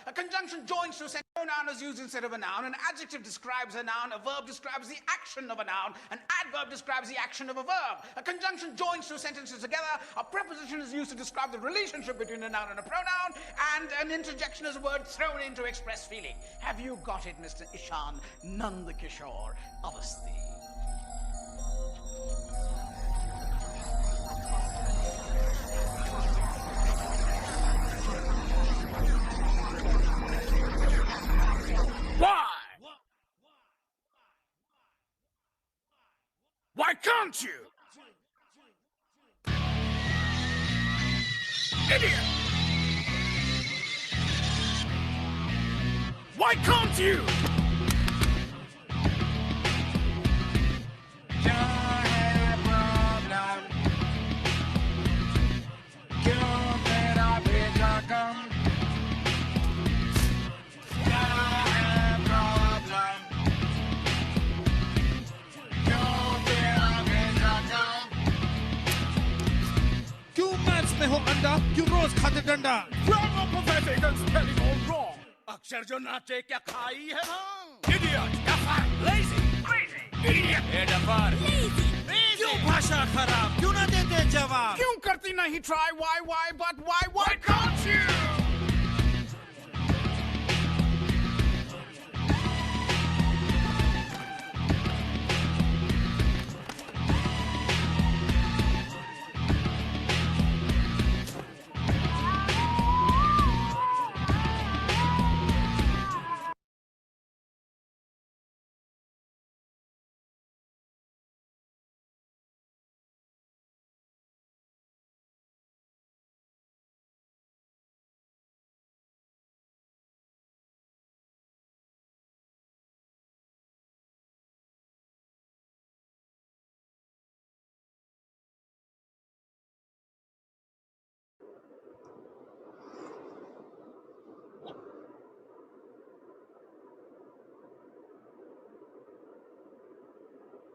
A conjunction joins to send a noun is used instead of a noun. An adjective describes a noun. A verb describes the action of a noun. An adverb describes the action of a verb. A conjunction joins two sentences together. A preposition is used to describe the relationship between a noun and a pronoun. And an interjection is a word thrown in to express feeling. Have you got it, Mr. Ishan Nandakishore Avasthi? Why? Why can't you? Idiot! Why can't you? में हो अंडा क्यों रोज खाते डंडा Grammar pathetic and spelling all wrong. अक्षर जो नाचे क्या खाई है भांग? Idiot! Duffer! Lazy! Crazy! Idiot! ए डफर! Lazy! क्यों भाषा खराब क्यों ना देते जवाब क्यों करती नहीं try? Why, but why can't you?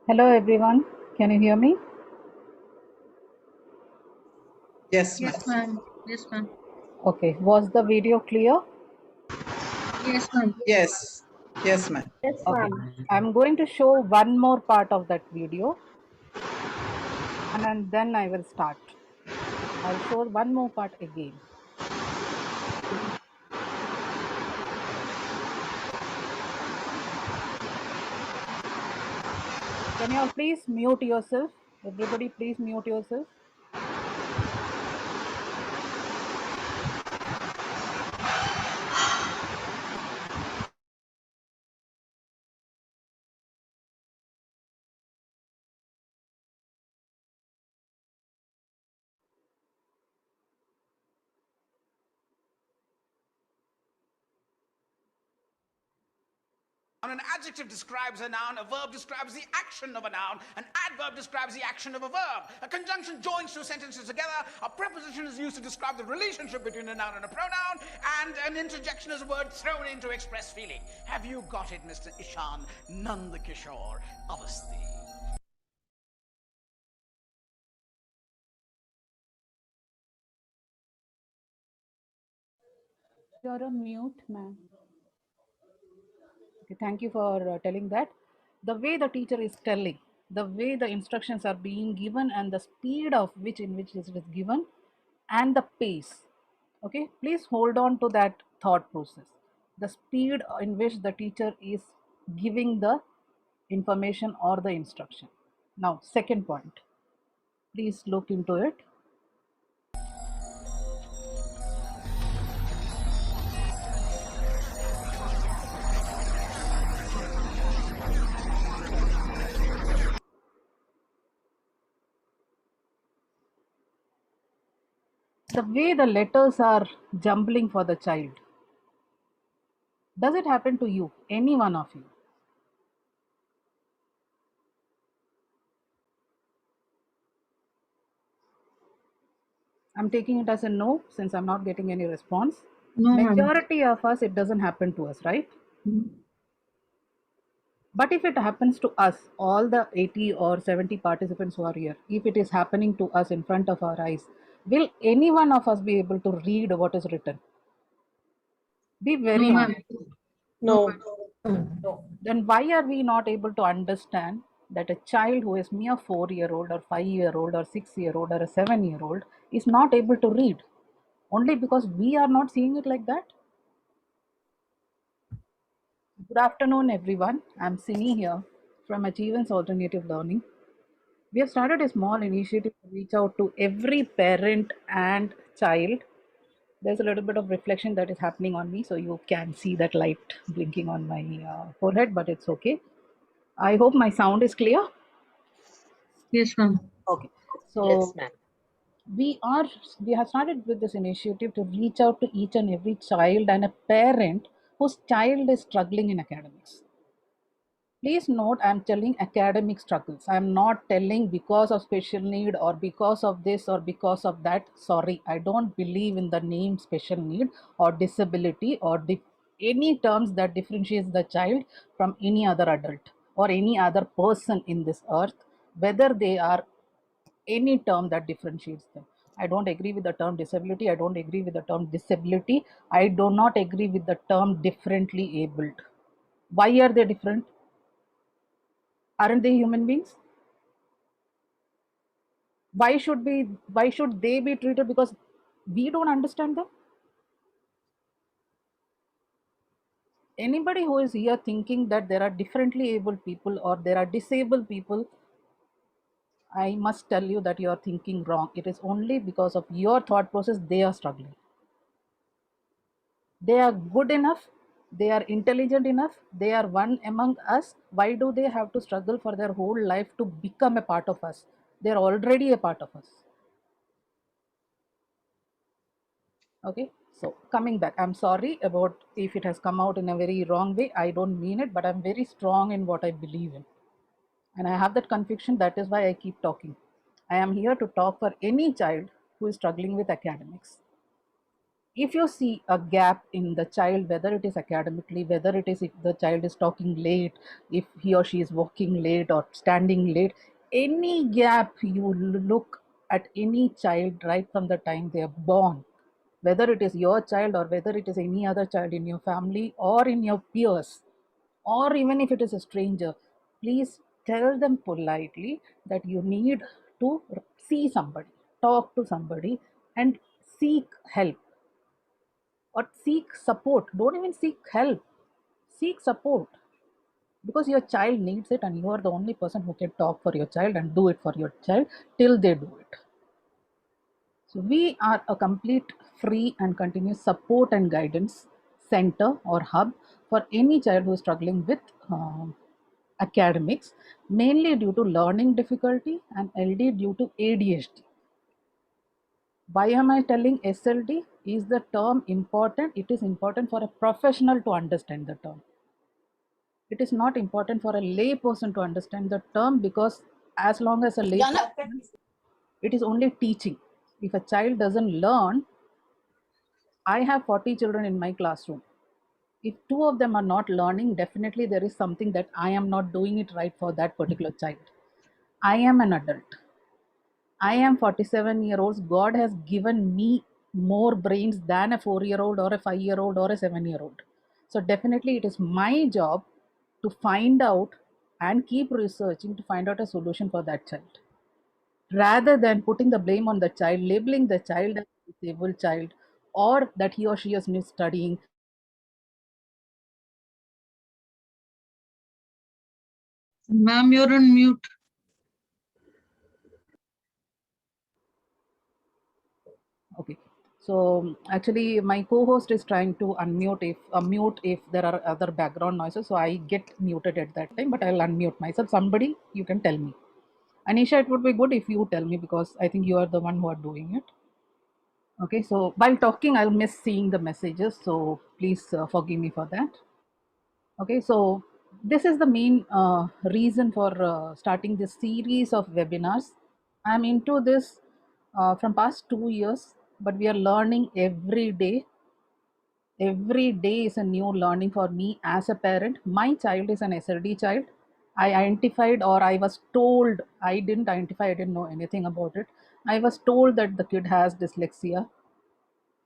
Hello everyone, can you hear me? Yes, Yes, ma'am. Yes, ma'am. Okay, was the video clear? Yes, ma'am. yes, yes, ma'am. Yes, Okay, I'm going to show one more part of that video and then I will start. I'll show one more part again. Can you all please mute yourself? Everybody please mute yourself. An adjective describes a noun, a verb describes the action of a noun, an adverb describes the action of a verb. A conjunction joins two sentences together, a preposition is used to describe the relationship between a noun and a pronoun, and an interjection is a word thrown in to express feeling. Have you got it, Mr. Ishan Nandakishore Avasthi? You're on mute, ma'am. Okay, thank you for telling that. The way the teacher is telling, the way the instructions are being given and the speed of which in which it is given and the pace. Okay, please hold on to that thought process. The speed in which the teacher is giving the information or the instruction. Now, second point, please look into it. The way the letters are jumbling for the child. Does it happen to you, any one of you? I'm taking it as a no since I'm not getting any response. No, Majority of us, it doesn't happen to us, right? But if it happens to us, all the 80 or 70 participants who are here, if it is happening to us in front of our eyes, will any one of us be able to read what is written? Be No, very ma'am. honest. No. Then why are we not able to understand that a child who is mere 4-year-old or 5-year-old or 6-year-old or a 7-year-old is not able to read? Only because we are not seeing it like that? Good afternoon, everyone. I'm Sini here from Achievance Alternative Learning. We have started a small initiative to reach out to every parent and child. There's a little bit of reflection that is happening on me, so you can see that light blinking on my forehead, but it's okay. I hope my sound is clear. Yes, ma'am. Okay. So Yes, ma'am. we have started with this initiative to reach out to each and every child and a parent whose child is struggling in academics. Please note, I'm telling academic struggles. I'm not telling because of special need or because of this or because of that. Sorry, I don't believe in the name special need or disability or any terms that differentiates the child from any other adult or any other person in this earth, whether they are any term that differentiates them. I don't agree with the term disability. I don't agree with the term disability. I do not agree with the term differently abled. Why are they different? Aren't they human beings? Why should they be treated because we don't understand them? Anybody who is here thinking that there are differently abled people or there are disabled people, I must tell you that you are thinking wrong. It is only because of your thought process they are struggling. They are good enough, they are intelligent enough, they are one among us. Why do they have to struggle for their whole life to become a part of us? They are already a part of us. Okay, so coming back, I'm sorry about if it has come out in a very wrong way. I don't mean it, but I'm very strong in what I believe in, and I have that conviction. That is why I keep talking. I am here to talk for any child who is struggling with academics. If you see a gap in the child, whether it is academically, whether it is if the child is talking late, if he or she is walking late or standing late, any gap you look at any child right from the time they are born, whether it is your child or whether it is any other child in your family or in your peers, or even if it is a stranger, please tell them politely that you need to see somebody, talk to somebody, and seek help or seek support. Don't even seek help, seek support, because your child needs it and you are the only person who can talk for your child and do it for your child till they do it. So we are a complete free and continuous support and guidance center or hub for any child who is struggling with academics, mainly due to learning difficulty and LD due to ADHD. Why am I telling SLD? Is the term important? It is important for a professional to understand the term. It is not important for a lay person to understand the term, because as long as a lay person, it is only teaching. If a child doesn't learn, I have 40 children in my classroom. If two of them are not learning, definitely there is something that I am not doing it right for that particular child. I am an adult. I am 47-year-old. God has given me more brains than a 4-year-old or a 5-year-old or a 7-year-old. So definitely it is my job to find out and keep researching to find out a solution for that child, rather than putting the blame on the child, labeling the child as a disabled child, or that he or she is not studying. Ma'am, you're on mute. Okay. So actually my co-host is trying to unmute if there are other background noises. So I get muted at that time, but I'll unmute myself. Somebody, you can tell me. Anisha, it would be good if you tell me because I think you are the one who are doing it. Okay. So while talking, I'll miss seeing the messages. So please forgive me for that. Okay. So this is the main reason for starting this series of webinars. I'm into this from past 2 years, but we are learning every day. Every day is a new learning for me as a parent. My child is an SLD child. I identified, or I was told, I didn't identify, I didn't know anything about it. I was told that the kid has dyslexia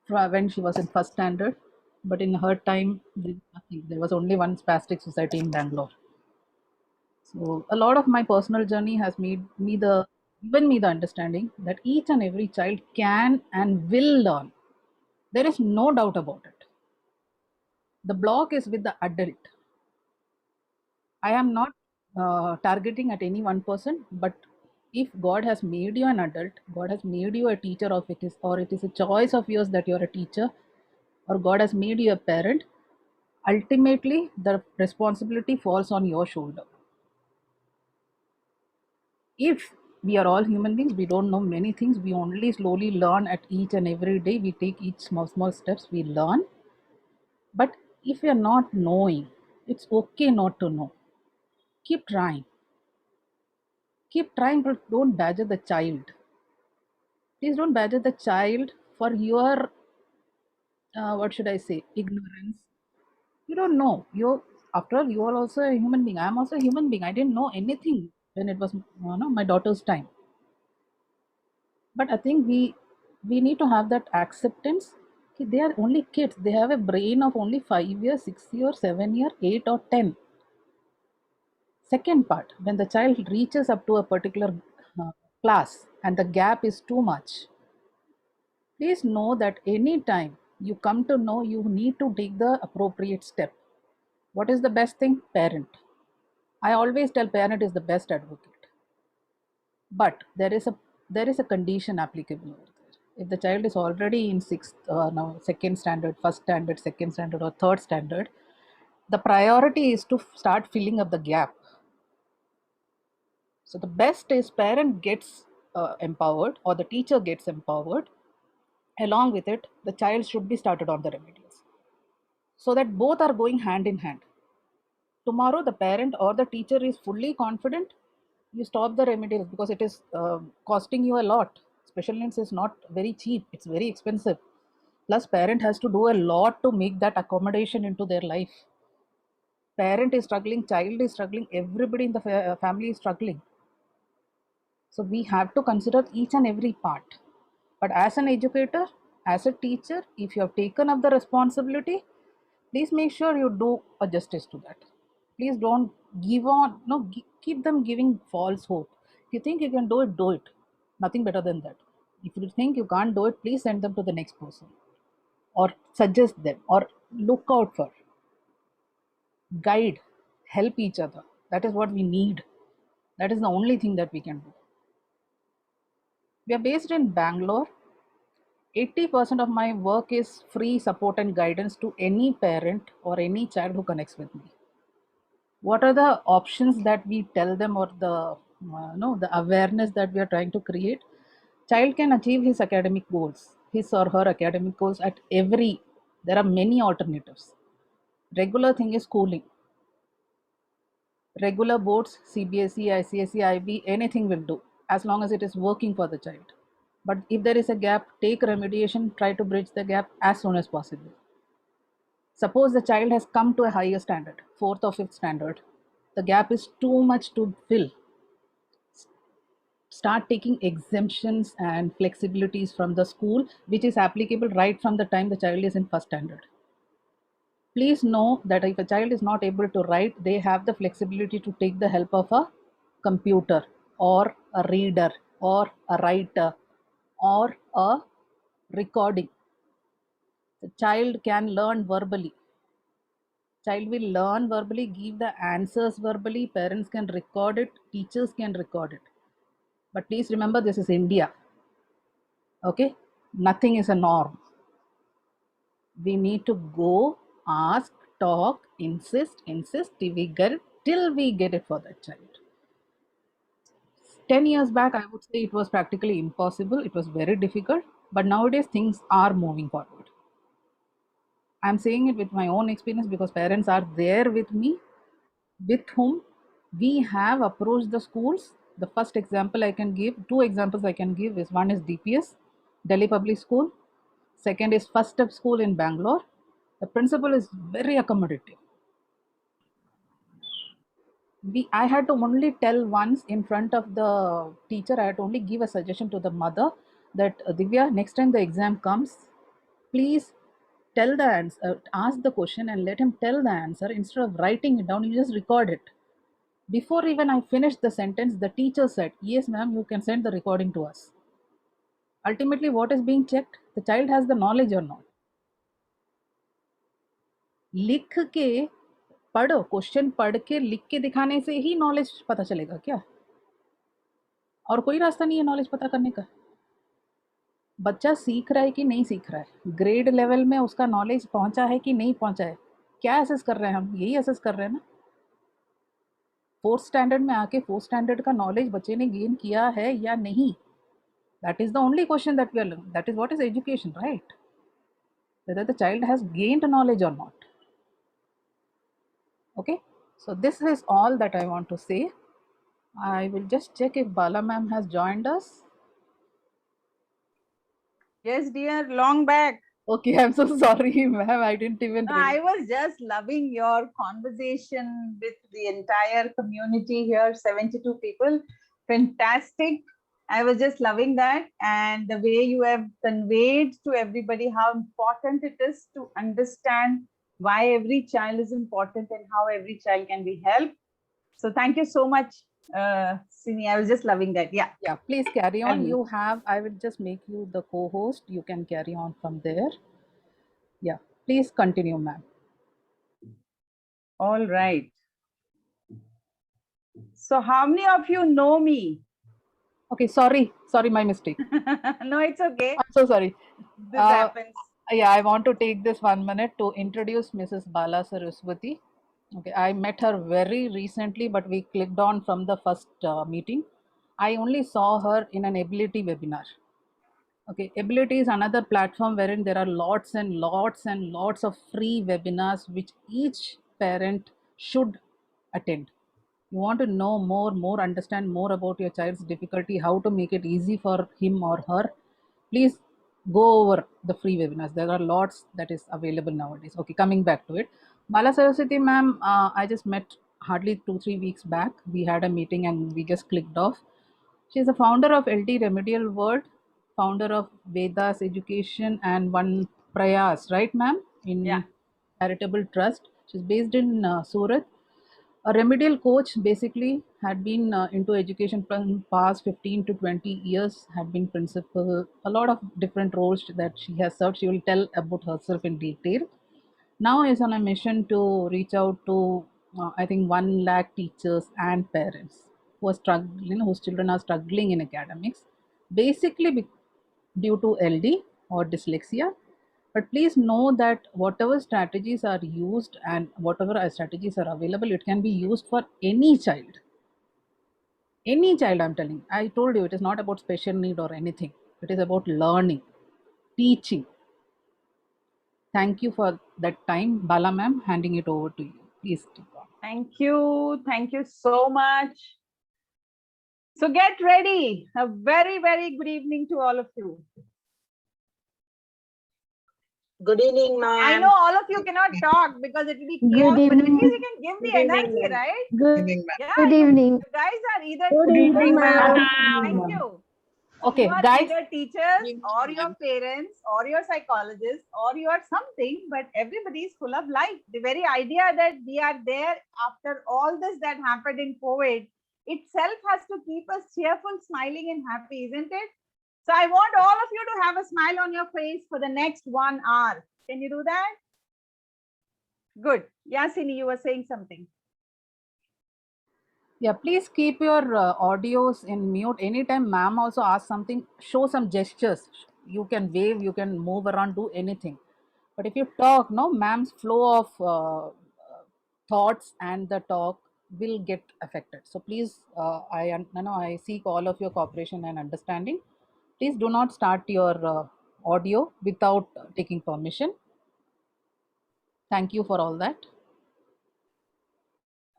when she was in first standard. but in her time, there was nothing. There was only one spastic society in Bangalore. So a lot of my personal journey has given me the understanding that each and every child can and will learn. There is no doubt about it. The block is with the adult. I am not targeting at any one person, but if God has made you an adult, God has made you a teacher, or it is a choice of yours that you are a teacher, or God has made you a parent, ultimately the responsibility falls on your shoulder. If we are all human beings, we don't know many things, we only slowly learn at each and every day, we take each small steps, we learn. But if we are not knowing, it's okay not to know. Keep trying. Keep trying, but don't badger the child. Please don't badger the child for your, what should I say, ignorance. You don't know. After all, you are also a human being. I am also a human being. I didn't know anything when it was my daughter's time. But I think we need to have that acceptance. They are only kids. They have a brain of only 5 years, 6 years, 7 years, 8 or 10. Second part, when the child reaches up to a particular class and the gap is too much, please know that any time you come to know, you need to take the appropriate step. What is the best thing? Parent. I always tell parent is the best advocate. But there is a condition applicable over there. If the child is already in second standard, first standard, second standard, or third standard, the priority is to start filling up the gap. So the best is parent gets empowered or the teacher gets empowered. Along with it, the child should be started on the remedies, so that both are going hand in hand. Tomorrow, the parent or the teacher is fully confident, you stop the remedies because it is costing you a lot. Special needs is not very cheap, it's very expensive. Plus, parent has to do a lot to make that accommodation into their life. Parent is struggling, child is struggling, everybody in the family is struggling. So we have to consider each and every part. But as an educator, as a teacher, if you have taken up the responsibility, please make sure you do a justice to that. Please don't keep them giving false hope. If you think you can do it, do it. Nothing better than that. If you think you can't do it, please send them to the next person or suggest them or look out for, guide, help each other. That is what we need. That is the only thing that we can do. We are based in Bangalore. 80% of my work is free support and guidance to any parent or any child who connects with me. What are the options that we tell them, or the awareness that we are trying to create? Child can achieve his academic goals, his or her academic goals there are many alternatives. Regular thing is schooling. Regular boards, CBSE, ICSE, IB, anything will do as long as it is working for the child. But if there is a gap, take remediation, try to bridge the gap as soon as possible. Suppose the child has come to a higher standard, 4th or 5th standard, the gap is too much to fill. Start taking exemptions and flexibilities from the school, which is applicable right from the time the child is in 1st standard. Please know that if a child is not able to write, they have the flexibility to take the help of a computer or a reader or a writer or a recording. The child can learn verbally. Child will learn verbally, give the answers verbally, parents can record it, teachers can record it. But please remember, this is India. Okay? Nothing is a norm. We need to go, ask, talk, insist till we get it for that child. 10 years back, I would say it was practically impossible. It was very difficult. But nowadays, things are moving forward. I'm saying it with my own experience because parents are there with me, with whom we have approached the schools. The first example I can give, two examples I can give is, one is DPS, Delhi Public School. Second is First Step School in Bangalore. The principal is very accommodative. I had to only tell once in front of the teacher, I had to only give a suggestion to the mother that, Divya, next time the exam comes, please tell the answer, ask the question and let him tell the answer instead of writing it down. You just record it. Before even I finished the sentence, the teacher said, "Yes, ma'am, you can send the recording to us." Ultimately, what is being checked? The child has the knowledge or not. लिख के पढ़ो, question पढ़ के लिख के दिखाने से ही knowledge पता चलेगा क्या? और कोई रास्ता नहीं है नॉलेज पता करने का। बच्चा सीख रहा है कि नहीं सीख रहा है, ग्रेड लेवल में उसका नॉलेज पहुंचा है कि नहीं पहुंचा है, क्या असेस कर रहे हैं हम? यही असेस कर रहे हैं ना। फोर्थ स्टैंडर्ड में आके फोर्थ स्टैंडर्ड का नॉलेज बच्चे ने गेन किया है या नहीं? That is the only question that we are learning. That is what is education, right? Whether the child has gained knowledge or not. Okay, so this is all that I want to say. I will just check if Bala ma'am has joined us. Yes, dear, long back. Okay, I'm so sorry, ma'am. I didn't even. No, I was just loving your conversation with the entire community here, 72 people. Fantastic. I was just loving that. And the way you have conveyed to everybody how important it is to understand why every child is important and how every child can be helped. So thank you so much, Sini. I was just loving that. Yeah. Yeah, please carry on. And- You have, I will just make you the co-host. You can carry on from there. Yeah, please continue, ma'am. All right. So how many of you know me? Okay, sorry, my mistake. No, it's okay. I'm so sorry. This happens. Yeah, I want to take this 1 minute to introduce Mrs. Bala Saraswati. Okay, I met her very recently, but we clicked on from the first meeting. I only saw her in an ability webinar. Okay, Ability is another platform wherein there are lots and lots and lots of free webinars which each parent should attend. You want to know more, understand more about your child's difficulty, how to make it easy for him or her, please go over the free webinars. There are lots that is available nowadays. Okay, coming back to it. Bala Saraswati ma'am, I just met hardly 2-3 weeks back. We had a meeting and we just clicked off. She is the founder of LT Remedial World, founder of Vedas Education and One Prayas, right ma'am? In Yeah. Charitable Trust. She's based in Surat. A remedial coach, basically had been into education from past 15 to 20 years, had been principal, a lot of different roles that she has served. She will tell about herself in detail. Now is on a mission to reach out to I think 1 lakh teachers and parents who are struggling, whose children are struggling in academics, basically due to LD or dyslexia. But please know that whatever strategies are used and whatever strategies are available, it can be used for any child. Any child, I'm telling. I told you, it is not about special need or anything. It is about learning, teaching. Thank you for that time. Bala ma'am, handing it over to you. Please take on. Thank you. Thank you so much. So get ready. A very, very good evening to all of you. Good evening, I ma'am. know all of you cannot talk because it will be chaos, but at least you can give the Good evening, energy, ma'am. right? Good evening, ma'am. Yeah, Good you evening. guys are either Good evening, ma'am. Thank you. Okay, You are guys. either teachers Good evening, or your ma'am. parents or your psychologists or you are something, but everybody is full of life. The very idea that we are there after all this that happened in COVID itself has to keep us cheerful, smiling, and happy, isn't it? So I want all of you to have a smile on your face for the next 1 hour. Can you do that? Good. Yasini, you were saying something. Yeah, please keep your audios in mute. Anytime ma'am also asks something, show some gestures. You can wave, you can move around, do anything. But if you talk, no, ma'am's flow of thoughts and the talk will get affected. So please, I seek all of your cooperation and understanding. Please do not start your audio without taking permission. Thank you for all that.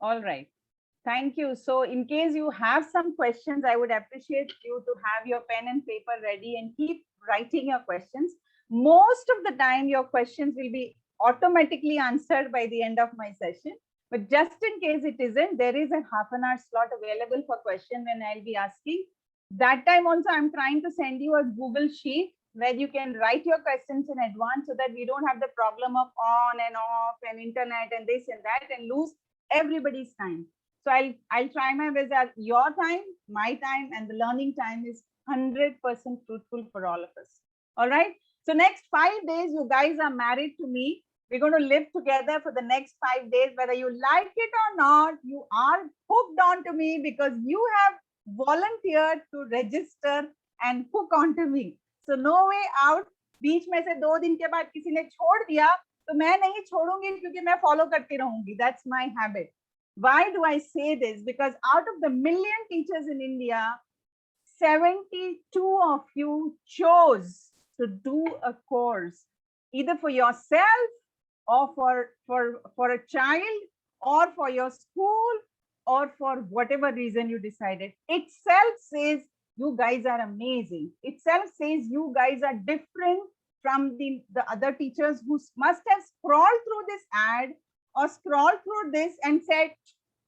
All right. Thank you. So in case you have some questions, I would appreciate you to have your pen and paper ready and keep writing your questions. Most of the time, your questions will be automatically answered by the end of my session. But just in case it isn't, there is a half an hour slot available for question when I'll be asking. That time also, I'm trying to send you a Google Sheet where you can write your questions in advance so that we don't have the problem of on and off and internet and this and that and lose everybody's time. So I'll try my best that your time, my time, and the learning time is 100% fruitful for all of us. All right. So next 5 days, you guys are married to me. We're going to live together for the next 5 days, whether you like it or not. You are hooked on to me because you have volunteered to register and hook on to me. So no way out. बीच में से 2 दिन के बाद किसी ने छोड़ दिया तो मैं नहीं छोड़ूंगी क्योंकि मैं फॉलो करती रहूंगी. That's my habit. Why do I say this? Because out of the million teachers in India, 72 of you chose to do a course either for yourself or for a child or for your school or for whatever reason you decided. Itself says you guys are amazing. Itself says you guys are different from the other teachers who must have scrolled through this ad or scrolled through this and said,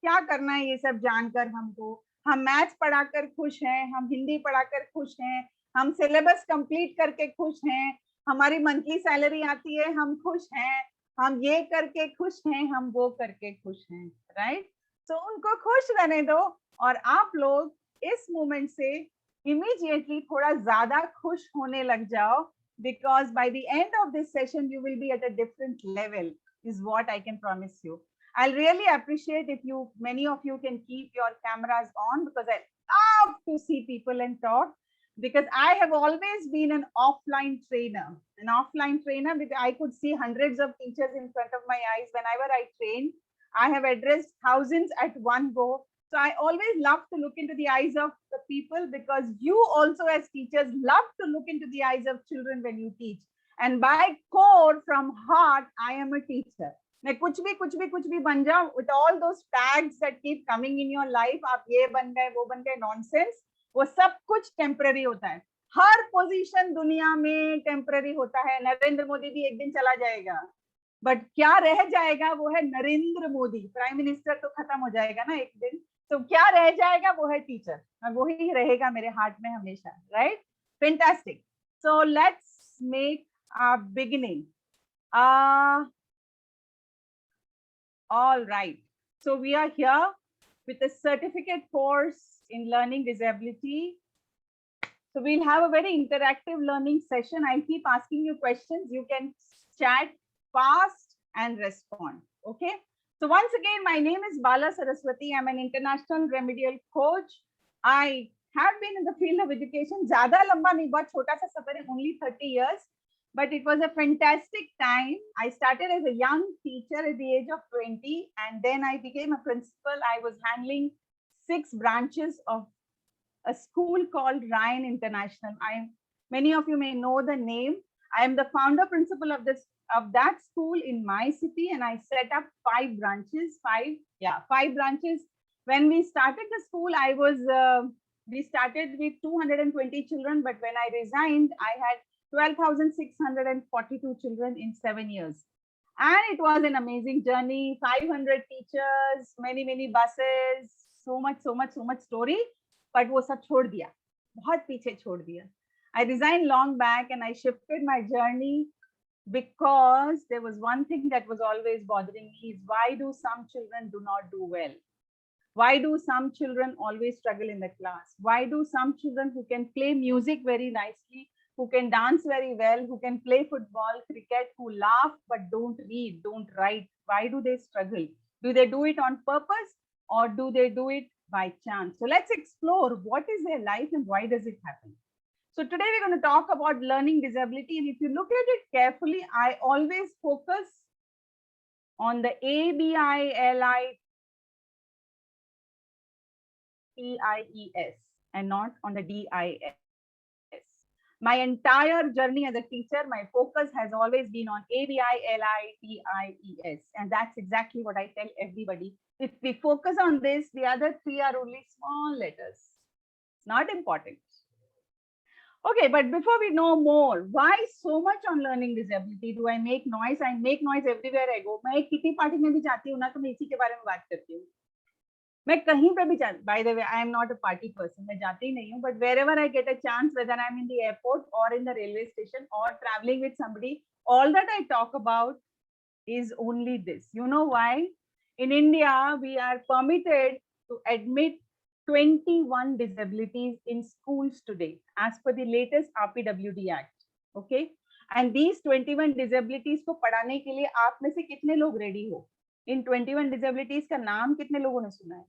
क्या करना है ये सब जानकर हमको, हम maths पढ़ाकर खुश हैं, हम हिंदी पढ़ाकर खुश हैं, हम सिलेबस कंप्लीट करके खुश हैं, हमारी मंथली सैलरी आती है, हम खुश हैं, हम ये करके खुश हैं, हम वो करके खुश हैं, राइट? तो उनको खुश रहने दो और आप लोग इस मोमेंट से इमीडिएटली थोड़ा ज्यादा खुश होने लग जाओ, because by the end of this session you will be at a different level is what I can promise you. I'll really appreciate if you, many of you can keep your cameras on because I love to see people and talk, because I have always been an offline trainer because I could see hundreds of teachers in front of my eyes whenever I train. I have addressed thousands at one go. So I always love to look into the eyes of the people because you also as teachers love to look into the eyes of children when you teach. And by core, from heart, I am a teacher. मैं कुछ भी बन जाऊं with all those tags that keep coming in your life, आप ये बन गए वो बन गए, nonsense, वो सब कुछ टेम्पररी होता है. हर पोजीशन दुनिया में टेम्पररी होता है. नरेंद्र मोदी भी एक दिन चला जाएगा, बट क्या रह जाएगा वो है नरेंद्र मोदी. प्राइम मिनिस्टर तो खत्म हो जाएगा ना एक दिन, तो क्या रह जाएगा वो है टीचर, और वो ही रहेगा मेरे हार्ट में हमेशा, right? Fantastic. So let's make our beginning. All right. So we are here with a certificate course in learning disability. So we'll have a very interactive learning session. I'll keep asking you questions. You can chat fast and respond. Okay. So once again, my name is Bala Saraswati. I'm an international remedial coach. I have been in the field of education. Zyada lamba nahi, bahut chota sa safar hai, only 30 years. But it was a fantastic time. I started as a young teacher at the age of 20, and then I became a principal. I was handling 6 branches of a school called Ryan International. Many of you may know the name. I am the founder principal of that school in my city, and I set up 5 branches. 5 branches. When we started the school, we started with 220 children, but when I resigned, I had 12,642 children in 7 years. And it was an amazing journey. 500 teachers, many buses, so much story. But वो सब छोड़ दिया, बहुत पीछे छोड़ दिया. I resigned long back and I shifted my journey because there was one thing that was always bothering me is why do some children do not do well? Why do some children always struggle in the class? Why do some children who can play music very nicely, who can dance very well, who can play football, cricket, who laugh but don't read, don't write, why do they struggle? Do they do it on purpose or do they do it by chance? So let's explore what is their life and why does it happen? So today we're going to talk about learning disability, and if you look at it carefully, I always focus on the ABILITIES and not on the DIS. My entire journey as a teacher, my focus has always been on ABILITIES, and that's exactly what I tell everybody. If we focus on this, the other 3 are only small letters, not important. Okay, but before we know more, why so much on learning disability? Do I make noise? I make noise everywhere I go. मैं एक kitty party में भी जाती हूँ ना, तो मैं इसी के बारे में बात करती हूँ. मैं कहीं पे भी by the way, I am not a party person, मैं जाती ही नहीं हूँ, but wherever I get a chance, whether I am in the airport or in the railway station or traveling with somebody, all that I talk about is only this. You know why? In India, we are permitted to admit 21 disabilities in schools today, as per the latest RPWD Act. Okay, and these 21 disabilities को पढ़ाने के लिए आप में से कितने लोग ready हो? इन 21 disabilities का नाम कितने लोगों ने सुना है?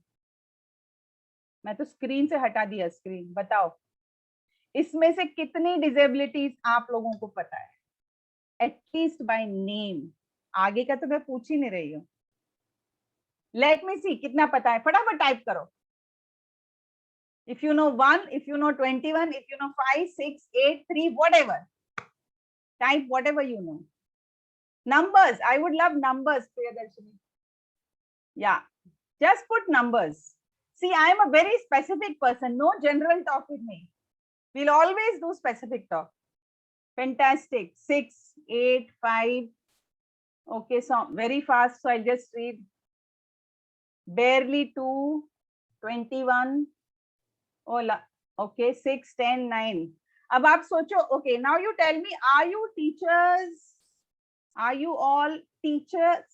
मैं तो स्क्रीन से हटा दिया स्क्रीन, बताओ इसमें से कितनी डिसेबिलिटीज आप लोगों को पता है? एटलीस्ट बाय नेम, आगे का तो मैं पूछ ही नहीं रही हूँ. लेट मी सी कितना पता है, फटाफट टाइप करो. If you know 1, if you know 21, if you know 5, 6, 8, 3, whatever. Type whatever you know. Numbers, I would love numbers, Priyadarshini. Yeah, just put numbers. See, I am a very specific person, no general talk with me. We'll always do specific talk. Fantastic. 6, 8, 5. Okay, so very fast, so I'll just read. Barely 2, 21. Oh, okay, 6, 10, 9. अब आप सोचो, okay, now you tell me, are you teachers? Are you all teachers?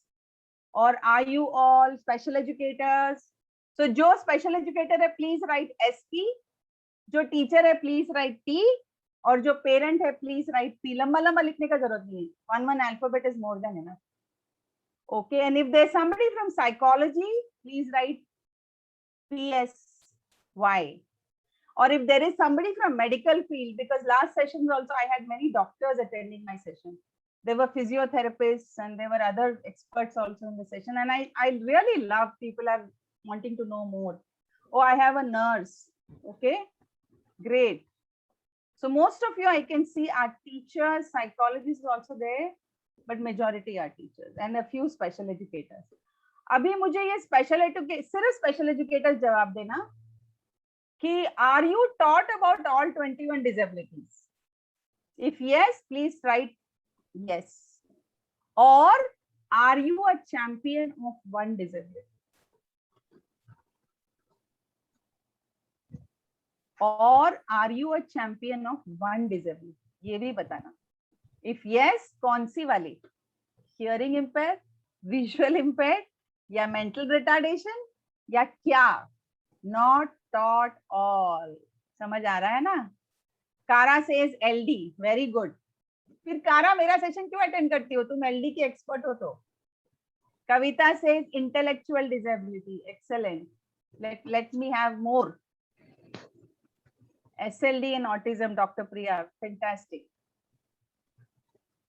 Or are you all special educators? So जो special educator है, please write SP. जो teacher है, please write T. और जो parent है, please write P. लंबा लंबा लिखने का जरूरत नहीं है. One alphabet is more than enough. Okay, and if there's somebody from psychology, please write PSY. Or if there is somebody from medical field, because last sessions also I had many doctors attending my session. There were physiotherapists and there were other experts also in the session. And I really love people are wanting to know more. Oh, I have a nurse. Okay, great. So most of you I can see are teachers, psychologists also there, but majority are teachers and a few special educators. अभी मुझे ये सिर्फ special educators जवाब देना कि are you taught about all 21 disabilities? If yes, please write yes. Or are you a champion of one disability? Or are you a champion of one disability? ये भी बताना. If yes, कौन सी वाली? Hearing impaired, visual impaired, या mental retardation, या क्या? Not taught all. समझ आ रहा है ना? कारा says LD, very good. फिर कारा मेरा सेशन क्यों अटेंड करती हो? तुम LD की एक्सपर्ट हो तो. कविता says intellectual disability, excellent. Let me have more. SLD and autism, Dr. Priya, fantastic.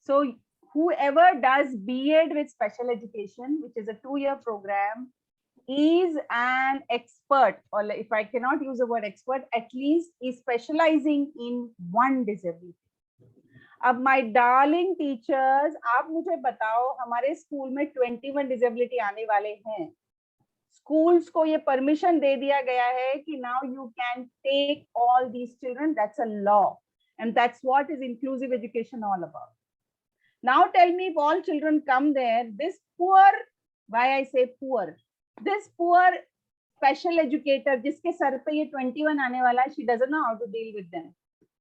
So whoever does B.Ed with special education, which is a 2-year program, is an expert, or if I cannot use the word expert, at least is specializing in one disability. अब my darling teachers, आप मुझे बताओ हमारे school में 21 disability आने वाले हैं. Schools को ये permission दे दिया गया है कि now you can take all these children. That's a law, and that's what is inclusive education all about. Now tell me, if all children come there, this poor, why I say poor, this poor special educator, जिसके sir पे ये 21 आने वाला है, she doesn't know how to deal with them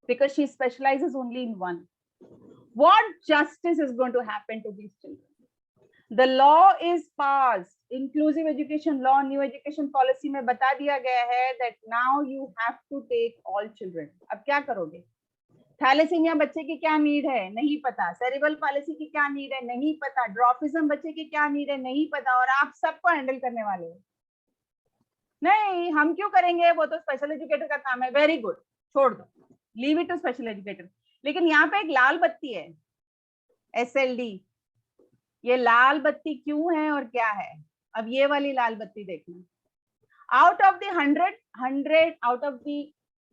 because she specializes only in one. What justice is going to happen to these children? The law is passed. Inclusive education law, new education policy में बता दिया गया है that now you have to take all children. अब क्या करोगे? Thalassaemia बच्चे की क्या नीड है? नहीं पता. सेरिब्रल पैलिसी की क्या नीड है? नहीं पता. ड्रॉफिज्म बच्चे की क्या नीड है? नहीं पता. और आप सबको हैंडल करने वाले हो. नहीं, हम क्यों करेंगे? वो तो स्पेशल एजुकेटर का काम है. वेरी गुड, छोड़ दो, leave it to special educator. लेकिन यहाँ पे एक लाल बत्ती है, SLD. ये लाल बत्ती क्यों है और क्या है? अब ये वाली लाल बत्ती देखना. Out of the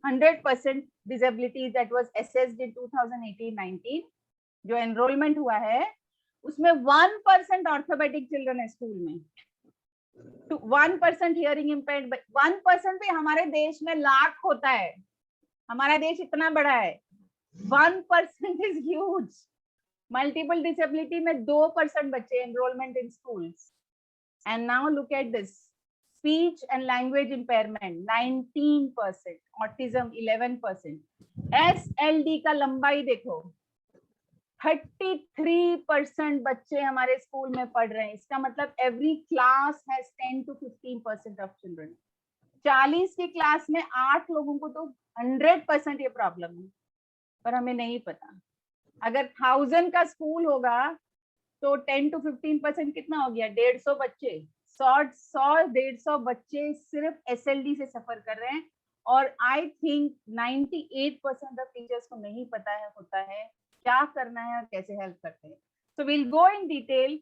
100% disabilities that was assessed in 2018-19, जो enrollment हुआ है, उसमें 1% orthopedic children है स्कूल में. 1% hearing impaired, 1% भी हमारे देश में लाख होता है. हमारा देश इतना बड़ा है. 1% is huge. Multiple disability में 2% बच्चे enrollment in schools. And now look at this. speech and language impairment 19%, autism 11%. SLD का लंबाई देखो 33% बच्चे हमारे स्कूल में पढ़ रहे हैं. इसका मतलब every class has 10 to 15% of children. 40 की क्लास में 8 लोगों को तो 100% ये प्रॉब्लम है, पर हमें नहीं पता. अगर 1000 का स्कूल होगा तो 10 to 15% कितना हो गया? 150 बच्चे. 100-150 बच्चे सिर्फ SLD से सफर कर रहे हैं, और आई थिंक 98% ऑफ टीचर्स को नहीं पता है होता है क्या करना है और कैसे हेल्प करते हैं. So we'll go in detail.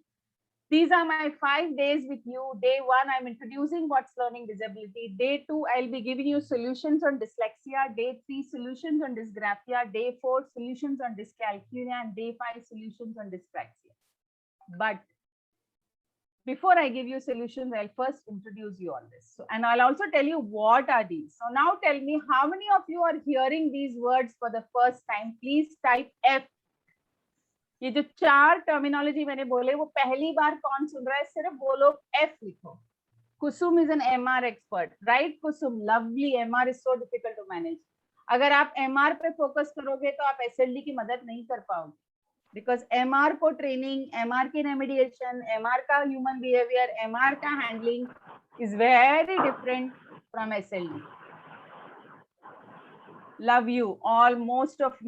These are my 5 days with you. Day 1, I'm introducing what's learning disability. Day 2, I'll be giving you solutions on dyslexia. Day 3, solutions on dysgraphia. Day 4, solutions on dyscalculia. And Day 5, solutions on dyspraxia. But before I give you solutions, I'll first introduce you on this. So, and I'll also tell you what are these. So now tell me, how many of you are hearing these words for the first time? Please type F. ये जो 4 terminology मैंने बोले वो पहली बार कौन सुन रहा है? सिर्फ वो लोग F लिखो. Kusum is an MR expert, right? Kusum, lovely. MR is so difficult to manage. अगर आप MR पे फोकस करोगे तो आप SLD की मदद नहीं कर पाओगे, बिकॉज MR को ट्रेनिंग, MR की रेमेडिएशन, MR का ह्यूमन बिहेवियर, MR का handling is very different from SLD. Love you all.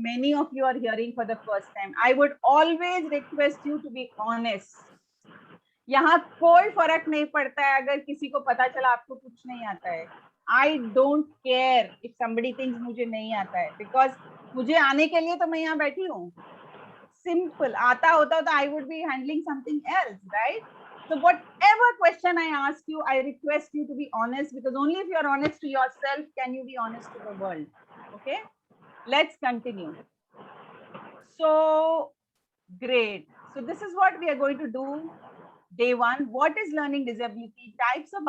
Many of you are hearing for the first time. I would always request you to be honest. यहाँ कोई फर्क नहीं पड़ता है अगर किसी को पता चला आपको कुछ नहीं आता है. I don't care if somebody thinks मुझे नहीं आता है, because मुझे आने के लिए तो मैं यहाँ बैठी हूँ. Simple. आता होता तो I would be handling something else, right? So whatever question I ask you, I request you to be honest, because only if you are honest to yourself can you be honest to the world. Okay, let's continue. So great. So this is what we are going to do. Day 1, what is learning disability? Types of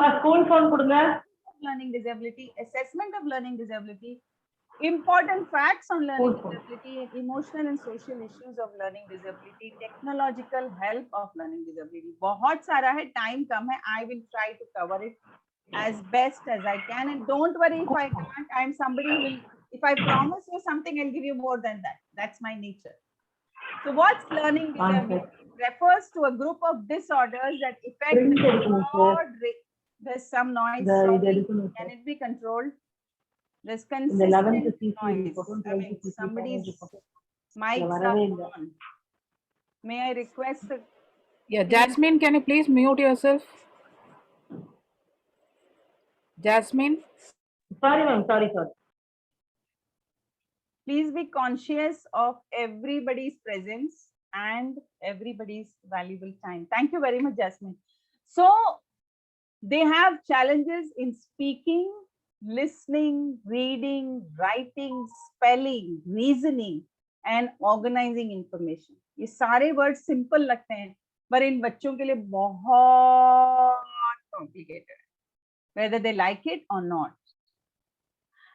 learning disability, assessment of learning disability, important facts on learning disability, emotional and social issues of learning disability, technological help of learning disability. बहुत सारा है, time कम है. I will try to cover it as best as I can, and don't worry if I can't. I'm somebody who will, if I promise you something, I'll give you more than that. That's my nature. So what's learning disability? Refers to a group of disorders that affect broad range. There's some noise. Can it be controlled? There's consistent noise. I mean, somebody's mics are on. May I request? Yeah, Jasmine, can you please mute yourself? Jasmine? Sorry, ma'am. Sorry. Please be conscious of everybody's presence and everybody's valuable time. Thank you very much, Jasmine. So they have challenges in speaking, listening, reading, writing, spelling, reasoning, and organizing information. ये सारे words simple लगते हैं, पर इन बच्चों के लिए बहुत complicated, whether they like it or not.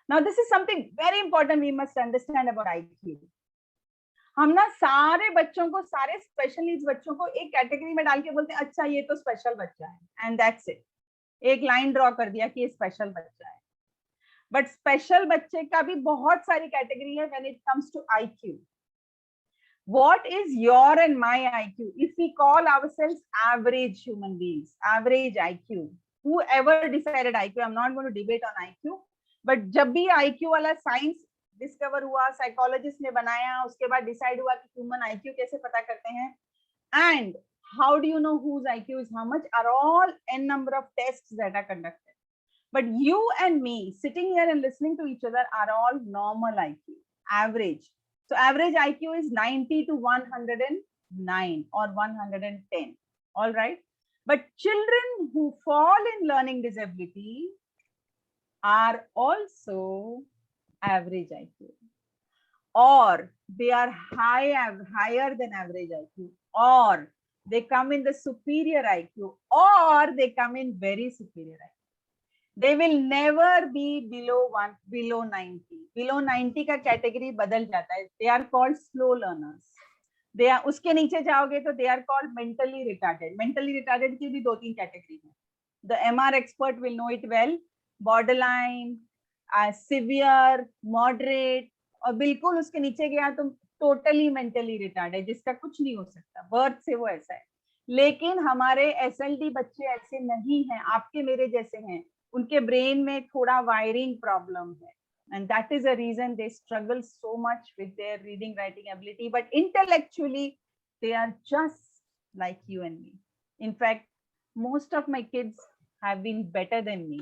Now, this is something very important we must understand about IQ. हम ना सारे बच्चों को, सारे स्पेशल नीड्स बच्चों को एक कैटेगरी में डाल के बोलते हैं अच्छा ये तो स्पेशल बच्चा है, एंड दैट्स इट. एक लाइन ड्रॉ कर दिया कि ये स्पेशल बच्चा है. बट स्पेशल बच्चे का भी बहुत सारी कैटेगरी है when it comes to IQ. What is your and my IQ? If we call ourselves average human beings, average IQ, whoever decided IQ, I'm not going to debate on IQ, but जब भी IQ वाला science discover हुआ, psychologist ने बनाया, उसके बाद decide हुआ कि ह्यूमन IQ कैसे पता करते हैं, and how do you know whose IQ is how much, are all n number of tests that are conducted. But you and me sitting here and listening to each other are all normal IQ, average. So average IQ is 90 to 109 or 110, all right? But children who fall in learning disability are also average IQ, or they are higher than average IQ, or they come in the superior IQ, or they come in very superior IQ. They will never be below 90. Below 90 का category बदल जाता है. They are called slow learners. They are, उसके नीचे जाओगे तो they are called mentally retarded. Mentally retarded की भी 2-3 कैटेगरी है. The MR expert will know it well. Borderline, severe, moderate, और बिल्कुल उसके नीचे गया तो टोटली मेंटली रिटार्ड है, जिसका कुछ नहीं हो सकता, बर्थ से वो ऐसा है. लेकिन हमारे SLD बच्चे ऐसे नहीं हैं, आपके मेरे जैसे हैं. उनके ब्रेन में थोड़ा वायरिंग प्रॉब्लम है, and that is a reason they struggle so much with their reading writing ability, but intellectually they are just like you and me. In fact, most of my kids have been better than me.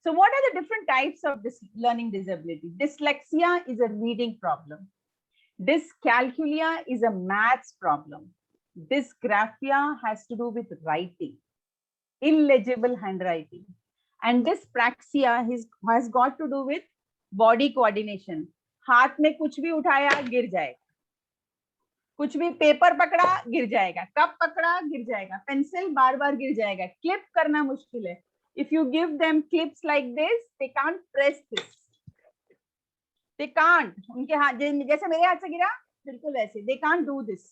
So what are the different types of this learning disability? Dyslexia is a reading problem. Dyscalculia is a maths problem. Dysgraphia has to do with writing, illegible handwriting. And dyspraxia has got to do with body coordination. हाथ में कुछ भी उठाया गिर जाएगा, कुछ भी paper पकड़ा गिर जाएगा, कप पकड़ा गिर जाएगा, पेंसिल बार बार गिर जाएगा, क्लिप करना मुश्किल है. If you give them clips like this, they can't press this. They can't. उनके हाथ जैसे मेरे हाथ से गिरा बिल्कुल वैसे, they can't do this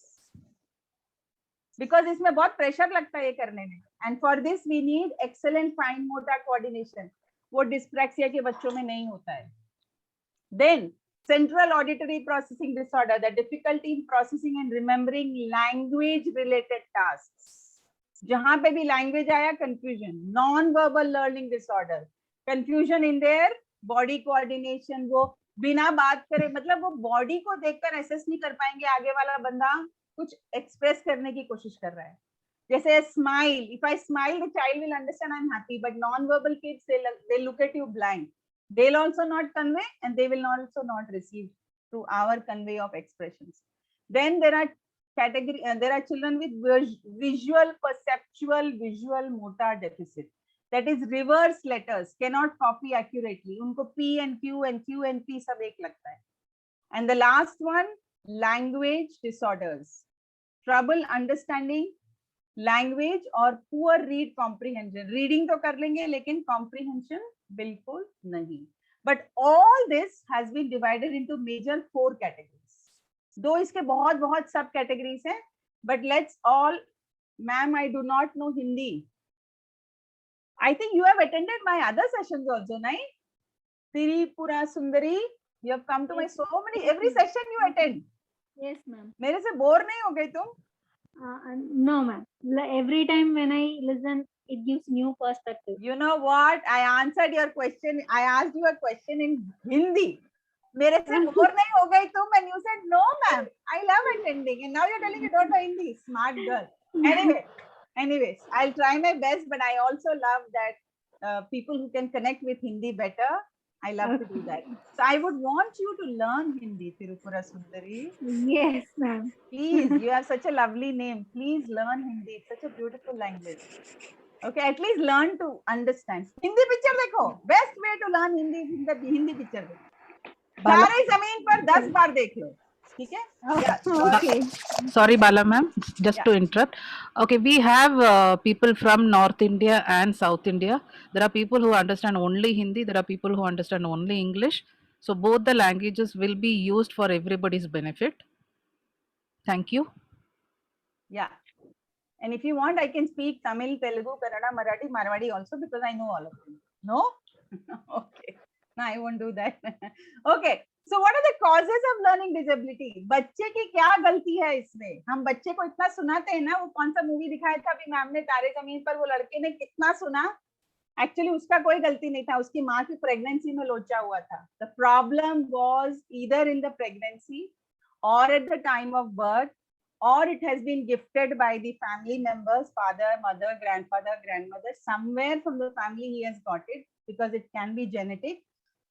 because इसमें बहुत प्रेशर लगता है ये करने में. And for this we need excellent fine motor coordination. वो dyspraxia के बच्चों में नहीं होता है. Then central auditory processing disorder, the difficulty in processing and remembering language related tasks. जहां पे भी language आया confusion. Non-verbal learning disorder, confusion in their body coordination. वो बिना बात करे, मतलब वो body को देखकर assess नहीं कर पाएंगे आगे वाला बंदा कुछ express करने की कोशिश कर रहा है. जैसे smile, if I smile the child will understand I'm happy, but non-verbal kids they look at you blind. They'll also not convey and they will also not receive through our convey of expressions. Then there are children with visual perceptual visual motor deficit, that is reverse letters, cannot copy accurately. Unko P and Q and Q and P sab ek lagta hai. And the last one, language disorders, trouble understanding language or poor read comprehension. Reading to kar lenge lekin comprehension bilkul nahi. But all this has been divided into major 4 categories. दो इसके बहुत बहुत सब categories हैं, but let's all, ma'am, I do not know Hindi. I think you have attended my other sessions also, nahi? Tripura Sundari, you have come to my so many, every session you attend. Yes, ma'am. मेरे से bore नहीं हो गई तुम? No, ma'am. Every time when I listen, it gives new perspective. You know what? I answered your question. I asked you a question in Hindi. मेरे से bore नहीं हो गई तुम, and you said no, ma'am. I love attending, and now you're telling you don't know Hindi. Smart girl. Anyways, I'll try my best, but I also love that people who can connect with Hindi better. I love to do that. So I would want you to learn Hindi, Tirupura Sundari. Yes, ma'am. Please, you have such a lovely name. Please learn Hindi. It's such a beautiful language. Okay, at least learn to understand. Hindi picture देखो. Best way to learn Hindi is the Hindi picture. सारे जमीन पर 10 बार देख लो, ठीक है? Okay. Sorry, Bala ma'am, just to interrupt. Okay, we have people from North India and South India. There are people who understand only Hindi. There are people who understand only English. So both the languages will be used for everybody's benefit. Thank you. Yeah. And if you want, I can speak Tamil, Telugu, Kannada, Marathi, Marwadi also because I know all of them. No? Okay. No, I won't do that. Okay. So what are the causes of learning disability? बच्चे की क्या गलती है इसमें? हम बच्चे को इतना सुनाते हैं ना, वो कौन सा मूवी दिखाया था अभी मैम ने, तारे जमीन पर, वो लड़के ने कितना सुना, एक्चुअली उसका कोई गलती नहीं था, उसकी माँ की प्रेगनेंसी में लोचा हुआ था. The problem was either in the pregnancy or at the time of birth, or it has been gifted by the family members, father, mother, grandfather, grandmother, somewhere from the family he has got it, because it can be genetic,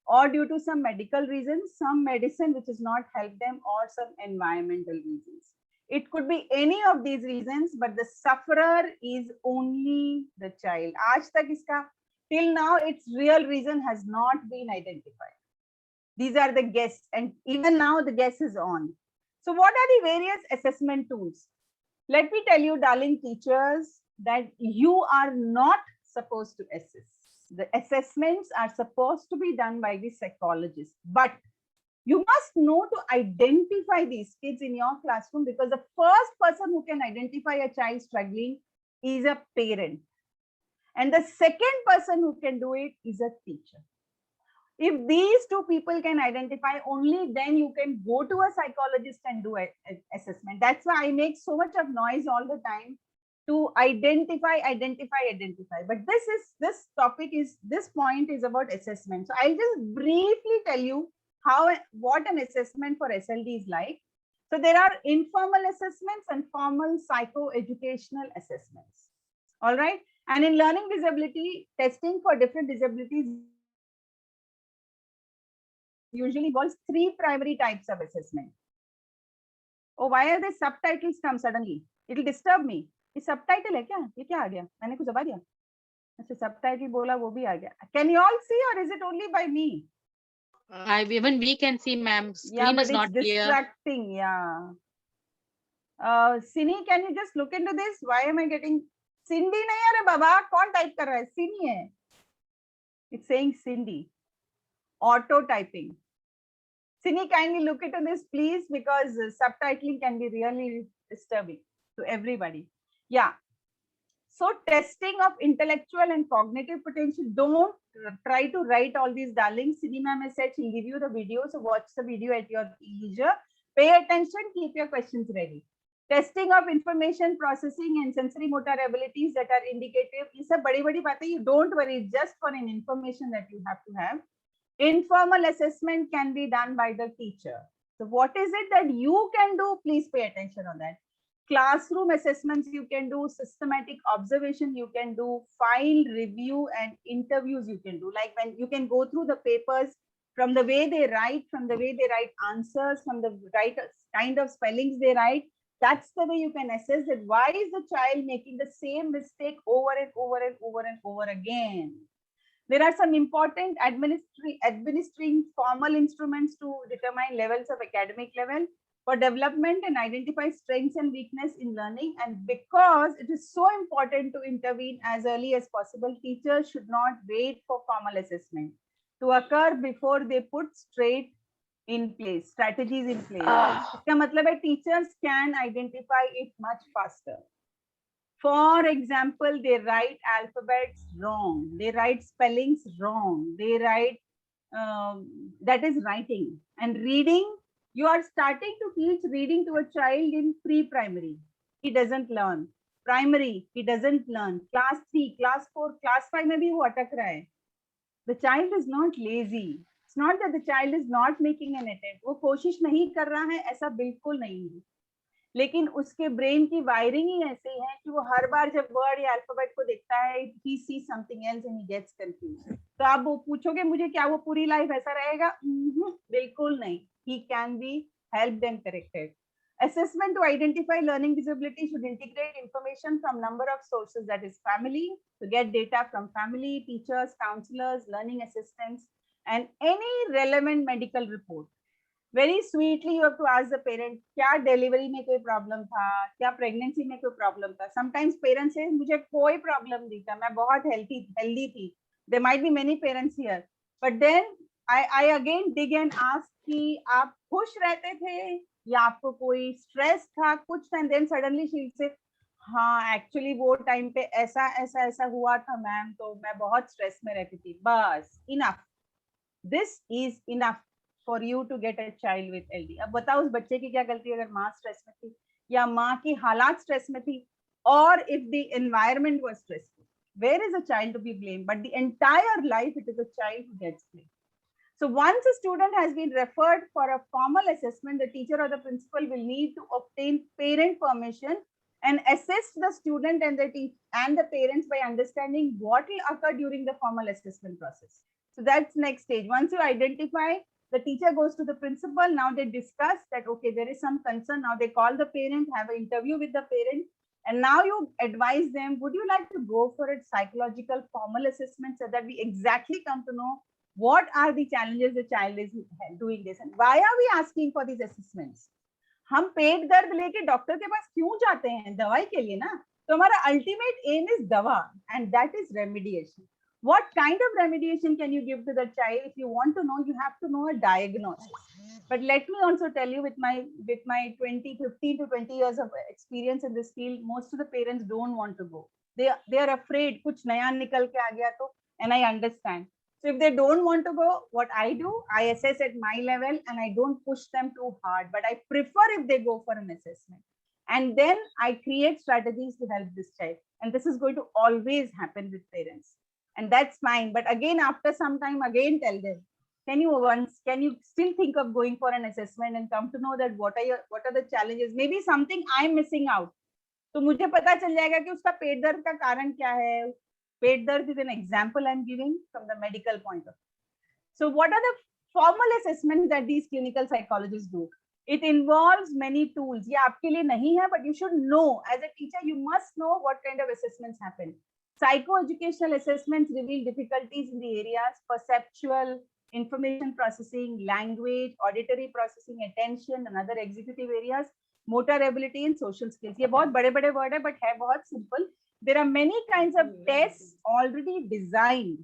or due to some medical reasons, some medicine which has not helped them, or some environmental reasons. It could be any of these reasons, but the sufferer is only the child. Aaj tak iska, till now, its real reason has not been identified. These are the guess, and even now the guess is on. So what are the various assessment tools? Let me tell you, darling teachers, that you are not supposed to assess. The assessments are supposed to be done by the psychologist, but you must know to identify these kids in your classroom, because the first person who can identify a child struggling is a parent. And the second person who can do it is a teacher. If these two people can identify, only then you can go to a psychologist and do an assessment. That's why I make so much of noise all the time to identify. But this point is about assessment. So I'll just briefly tell you what an assessment for SLD is like. So there are informal assessments and formal psychoeducational assessments. All right. And in learning disability, testing for different disabilities usually involves 3 primary types of assessment. Oh, why are the subtitles come suddenly? It will disturb me. ये subtitle है क्या? ये क्या आ गया? मैंने कुछ दबा दिया? अच्छा, subtitle बोला वो भी आ गया. Can you all see, or is it only by me? Even we can see, ma'am. Screen is not clear. Distracting. Yeah. Sini, can you just look into this? Why am I getting Cindy? नहीं अरे बाबा, कौन type कर रहा है? Sini है. It's saying Cindy. Auto typing. Sini, kindly look into this, please, because subtitling can be really disturbing to everybody. Yeah. So testing of intellectual and cognitive potential. Don't try to write all these darlings. Sini ma'am has said she'll give you the video, so watch the video at your leisure. Pay attention, keep your questions ready. Testing of information processing and sensory motor abilities that are indicative. These are badi baatein. You don't worry, just for an information that you have to have. Informal assessment can be done by the teacher. So what is it that you can do? Please pay attention on that. Classroom assessments you can do, systematic observation you can do, file review and interviews you can do. Like when you can go through the papers from the way they write, answers, from the right kind of spellings they write. That's the way you can assess it. Why is the child making the same mistake over and over again? There are some important administering formal instruments to determine levels of academic level for development and identify strengths and weakness in learning. And because it is so important to intervene as early as possible, teachers should not wait for formal assessment to occur before they put strategies in place. इसका मतलब है teachers can identify it much faster. For example, they write alphabets wrong. They write spellings wrong. They write, that is writing. And reading, you are starting to teach reading to a child in pre-primary. He doesn't learn. Primary, he doesn't learn. Class 3, class 4, class 5 में भी वो अटक रहा है. The child is not lazy. It's not that the child is not making an attempt. वो कोशिश नहीं कर रहा है, ऐसा बिल्कुल नहीं है. लेकिन उसके ब्रेन की वायरिंग ही ऐसे है कि वो हर बार जब वर्ड या अल्फाबेट को देखता है, he sees something else and he gets confused. तो आप वो पूछोगे मुझे क्या वो पूरी लाइफ ऐसा रहेगा? बिल्कुल नहीं. He can be helped and corrected. Assessment to identify learning disability should integrate information from number of sources, that is family, to get data from family, teachers, counselors, learning assistants, and any relevant medical report. Very sweetly you have to ask the parent, क्या delivery में कोई problem था, क्या pregnancy में कोई problem था. Sometimes parents say मुझे कोई problem नहीं था, मैं बहुत healthy थी. There might be many parents here, but then I again dig and ask कि आप खुश रहते थे या आपको कोई stress था कुछ था, and then suddenly she will say हाँ actually वो time पे ऐसा हुआ था मैम, तो मैं बहुत stress में रहती थी. बस enough. This is enough for you to get a child with LD. अब बताओ उस बच्चे की क्या गलती अगर माँ स्ट्रेस में थी या माँ की हालात स्ट्रेस में थी, or if the environment was stressful, where is a child to be blamed? But the entire life it is a child who gets blamed. So once a student has been referred for a formal assessment, the teacher or the principal will need to obtain parent permission and assist the student and the parents by understanding what will occur during the formal assessment process. So that's next stage. Once you identify, the teacher goes to the principal. Now they discuss that, okay, there is some concern. Now they call the parent, have an interview with the parent. And now you advise them, would you like to go for a psychological formal assessment so that we exactly come to know what are the challenges the child is doing this, and why are we asking for these assessments? हम पेट दर्द लेके doctor के पास क्यों जाते हैं? दवाई के लिए ना. तो हमारा ultimate aim is दवा, and that is remediation. What kind of remediation can you give to the child? If you want to know, you have to know a diagnosis. But let me also tell you, with my 15 to 20 years of experience in this field, most of the parents don't want to go. they are afraid कुछ नया निकल के आ गया तो, and I understand. So if they don't want to go, what I do, I assess at my level and I don't push them too hard, but I prefer if they go for an assessment. And then I create strategies to help this child. And this is going to always happen with parents. And that's fine. But again, after some time, again tell them, can you still think of going for an assessment and come to know that what are the challenges? Maybe something I'm missing out. तो मुझे पता चल जाएगा कि उसका पेट दर्द का कारण क्या है. पेट दर्द is an example I'm giving from the medical point of view. So what are the formal assessments that these clinical psychologists do? It involves many tools. ये आपके लिए नहीं है, but you should know as a teacher, you must know what kind of assessments happen. Psychoeducational assessments reveal difficulties in the areas perceptual, information processing, language, auditory processing, attention, and other executive areas, motor ability and social skills. ये बहुत बड़े-बड़े word है, but है बहुत simple. There are many kinds of tests already designed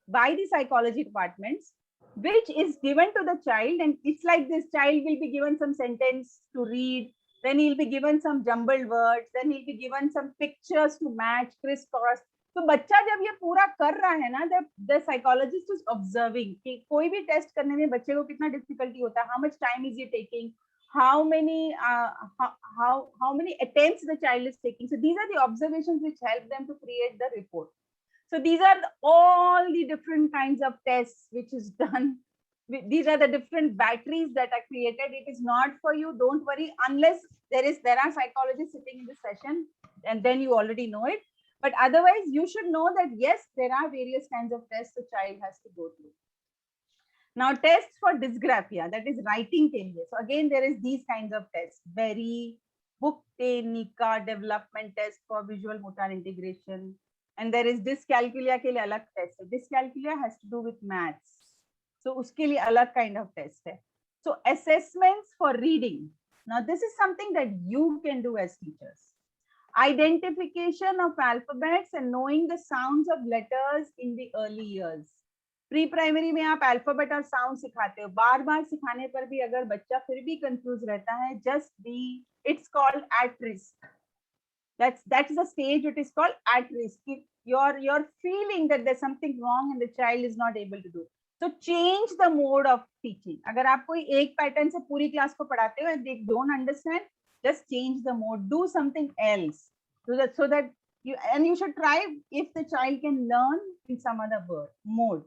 by the psychology departments, which is given to the child, and it's like this child will be given some sentence to read, then he'll be given some jumbled words, then he'll be given some pictures to match, crisscross. तो बच्चा जब ये पूरा कर रहा है ना, the psychologist is observing कि कोई भी टेस्ट करने में बच्चे को कितना डिफिकल्टी होता है, how much time is he taking, how many attempts the child is taking. So these are the observations which help them to create the report. So these are all the different kinds of tests which is done. These are the different batteries that are created. It is not for you. Don't worry, unless there are psychologists sitting in this session, and then you already know it. But otherwise, you should know that yes, there are various kinds of tests the child has to go through. Now, tests for dysgraphia, that is writing के लिए. So again, there is these kinds of tests. Berry, book, NICA, development test for visual motor integration. And there is dyscalculia के लिए अलग test. So dyscalculia has to do with maths. So उसके लिए अलग kind of test है. So assessments for reading. Now, this is something that you can do as teachers. Identification of alphabets and knowing the sounds of letters in the early years. Pre primary में आप alphabet और sound सिखाते हो, बार बार सिखाने पर भी अगर बच्चा फिर भी कंफ्यूज रहता है, just be, it's called at risk. That's the stage it is called at risk. You're feeling that there's something wrong and the child is not able to do. So change the mode of teaching. अगर आप कोई एक pattern से पूरी class को पढ़ाते हो and they don't understand, just change the mode. Do something else so that you should try if the child can learn in some other mode.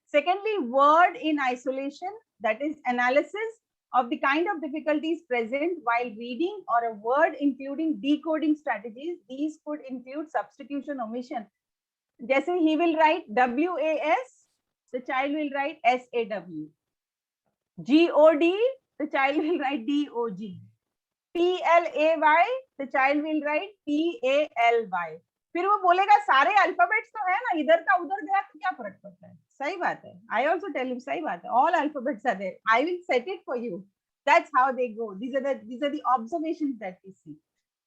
Secondly, word in isolation, that is analysis of the kind of difficulties present while reading or a word, including decoding strategies. These could include substitution, omission. Jaise he will write WAS, the child will write SAW. GOD, the child will write DOG. PLAY, the child will write PALY. फिर वो बोलेगा सारे alphabets तो है ना, इधर का उधर गया तो क्या फर्क पड़ता है. सही बात है. I also tell him सही बात है. All alphabets are there. I will set it for you. That's how they go. These are the observations that we see.